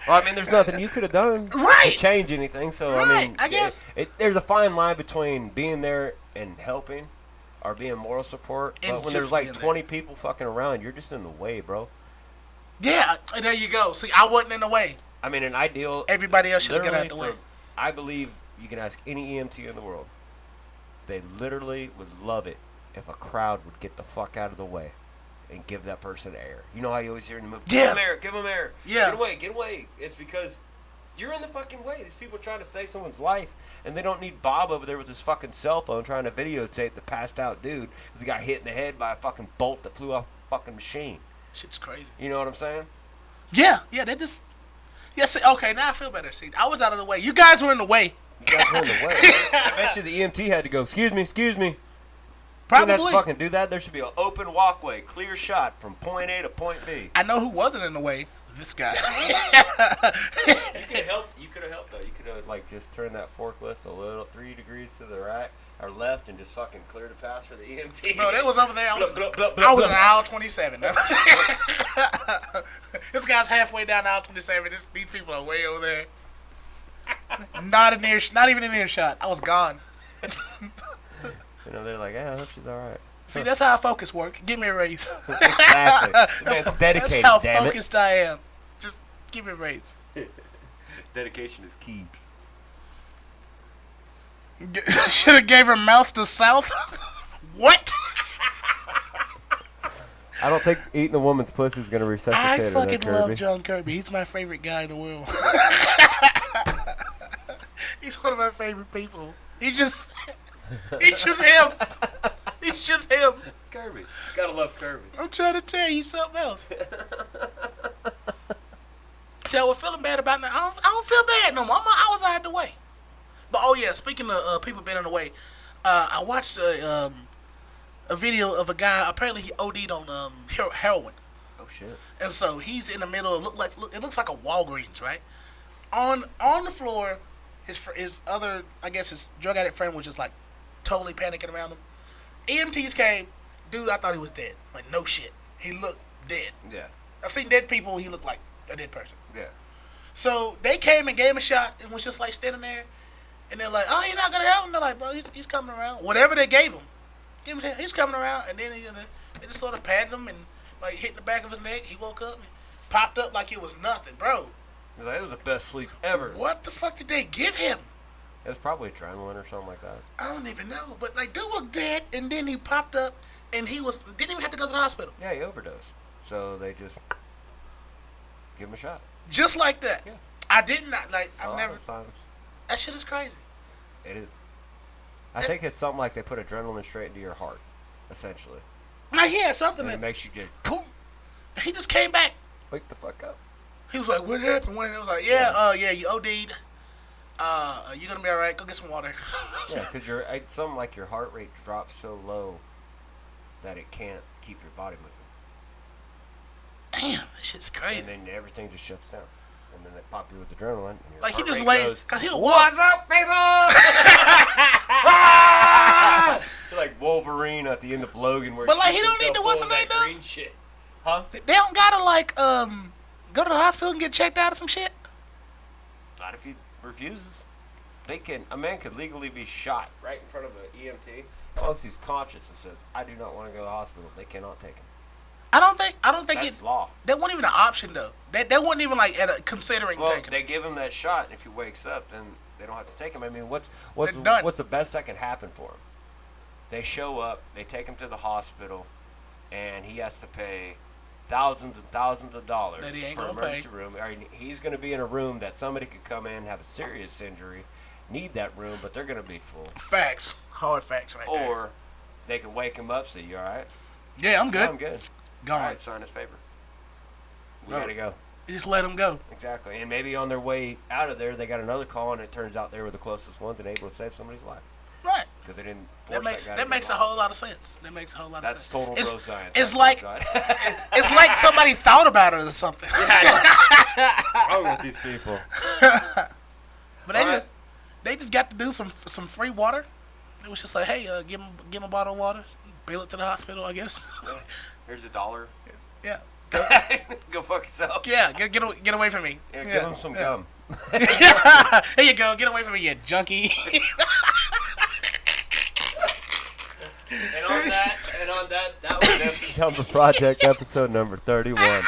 Well, I mean, there's nothing you could have done to change anything. So, I mean, I guess there's a fine line between being there and helping or being moral support. But when there's like 20 people fucking around, you're just in the way, bro. Yeah, there you go. See, I wasn't in the way. I mean, an ideal. Everybody else should have got out the way. I believe you can ask any EMT in the world. They literally would love it if a crowd would get the fuck out of the way and give that person air. You know how you always hear in the movie, give them air, give them air. Yeah. Get away. It's because You're in the fucking way. These people are trying to save someone's life, and they don't need Bob over there with his fucking cell phone trying to videotape the passed out dude because he got hit in the head by a fucking bolt that flew off a fucking machine. Shit's crazy. You know what I'm saying? Yeah, they just... Yeah, see, okay, now I feel better. See, I was out of the way. You guys were in the way. You guys were in the way. I bet you the EMT had to go, excuse me. Probably. You didn't have to fucking do that. There should be an open walkway, clear shot from point A to point B. I know who wasn't in the way. This guy. You could have helped though. You could have like just turned that forklift a little 3 degrees to the right or left and just fucking cleared a path for the EMT. Bro, that was over there. I was in aisle 27. This guy's halfway down aisle 27. These people are way over there. Not even in earshot. I was gone. You know, they're like, yeah, I hope she's all right. See, that's how focus work. Give me a raise. Exactly. That's dedicated, that's how damn focused I am. Just give me a raise. Dedication is key. Should have gave her mouth to south. What? I don't think eating a woman's pussy is going to resuscitate her. I fucking love John Kirby. He's my favorite guy in the world. He's one of my favorite people. He's just him. He's just him. Kirby. Gotta love Kirby. I'm trying to tell you something else. See, I was feeling bad about it. I don't feel bad no more. I was out of the way. But, oh, yeah, speaking of people being in the way, I watched a video of a guy. Apparently, he OD'd on heroin. Oh, shit. And so he's in the middle. It looks like a Walgreens, right? On the floor, his other, I guess his drug addict friend was just, like, totally panicking around him. EMTs came. Dude, I thought he was dead. Like, no shit. He looked dead. Yeah. I've seen dead people. He looked like a dead person. Yeah. So they came and gave him a shot and was just, like, standing there. And they're like, oh, you're not going to help him? They're like, bro, he's coming around. Whatever they gave him, he's coming around. And then they just sort of patted him and, like, hit the back of his neck. He woke up and popped up like it was nothing. Bro. It was the best sleep ever. What the fuck did they give him? It was probably adrenaline or something like that. I don't even know. But, like, dude looked dead, and then he popped up, and didn't even have to go to the hospital. Yeah, he overdosed. So they just give him a shot. Just like that. Yeah. I did not, like, I've never. Times. That shit is crazy. It is. I think it's something like they put adrenaline straight into your heart, essentially. Like, yeah, something And that it makes you just, boom. He just came back. wake the fuck up. He was like, what happened? When it was like, yeah, you OD'd. You're going to be all right. Go get some water. Yeah, because it's something like your heart rate drops so low that it can't keep your body moving. Damn, this shit's crazy. And then everything just shuts down. And then they pop you with adrenaline. And your Like, he heart just rate laid, goes, because he'll what's up, people? You're like Wolverine at the end of Logan. Where But, like, he keeps don't need to himself what's full the of name, that though? green shit. Huh? They don't got to, like, go to the hospital and get checked out or some shit? Not if he refuses. A man could legally be shot right in front of an EMT. Once he's conscious and says, I do not want to go to the hospital, they cannot take him. I don't think That's law. That wasn't even an option, though. That wasn't even, like, considering Well, taking they give him that shot, and if he wakes up, then they don't have to take him. I mean, what's done. the best that can happen for him? They show up, they take him to the hospital, and he has to pay thousands and thousands of dollars That he ain't for an gonna emergency room. Or he's going to be in a room that somebody could come in, have a serious injury, need that room, but they're going to be full. Facts. Hard facts right there. Or they can wake him up, say, you all right? Yeah, I'm good. Yeah, I'm good. Gone. All right, sign this paper. We got to go. Just let him go. Exactly. And maybe on their way out of there, they got another call, and it turns out they were the closest ones and able to save somebody's life. Right. Because they didn't That makes a whole lot of sense. That makes a whole lot of sense. That's total bro science. It's like it's like somebody thought about it or something. Wrong with these people. But they just got to do some free water. It was just like, hey, give him a bottle of water, bail it to the hospital, I guess. Here's $1. Yeah. Go fuck yourself. Yeah, get away from me. Yeah, give him some gum. Here you go. Get away from me, you junkie. And on that was the Tumbler Project episode number 31.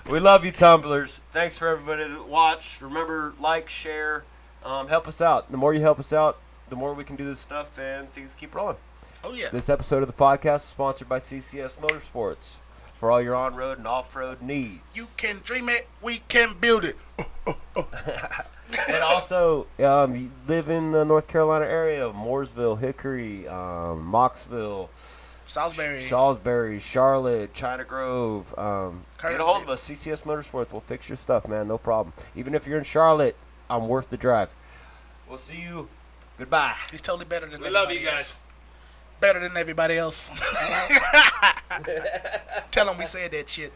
We love you, Tumblers. Thanks for everybody that watched. Remember, like, share, help us out. The more you help us out, the more we can do this stuff and things keep rolling. Oh, yeah. This episode of the podcast is sponsored by CCS Motorsports for all your on-road and off-road needs. You can dream it, we can build it. Also, you live in the North Carolina area, Mooresville, Hickory, Moxville, Salisbury, Charlotte, China Grove. Get a hold of us, CCS Motorsports. We'll fix your stuff, man. No problem. Even if you're in Charlotte, I'm worth the drive. We'll see you. Goodbye. He's totally better than everybody else. We love you guys. Better than everybody else. Tell him we said that shit.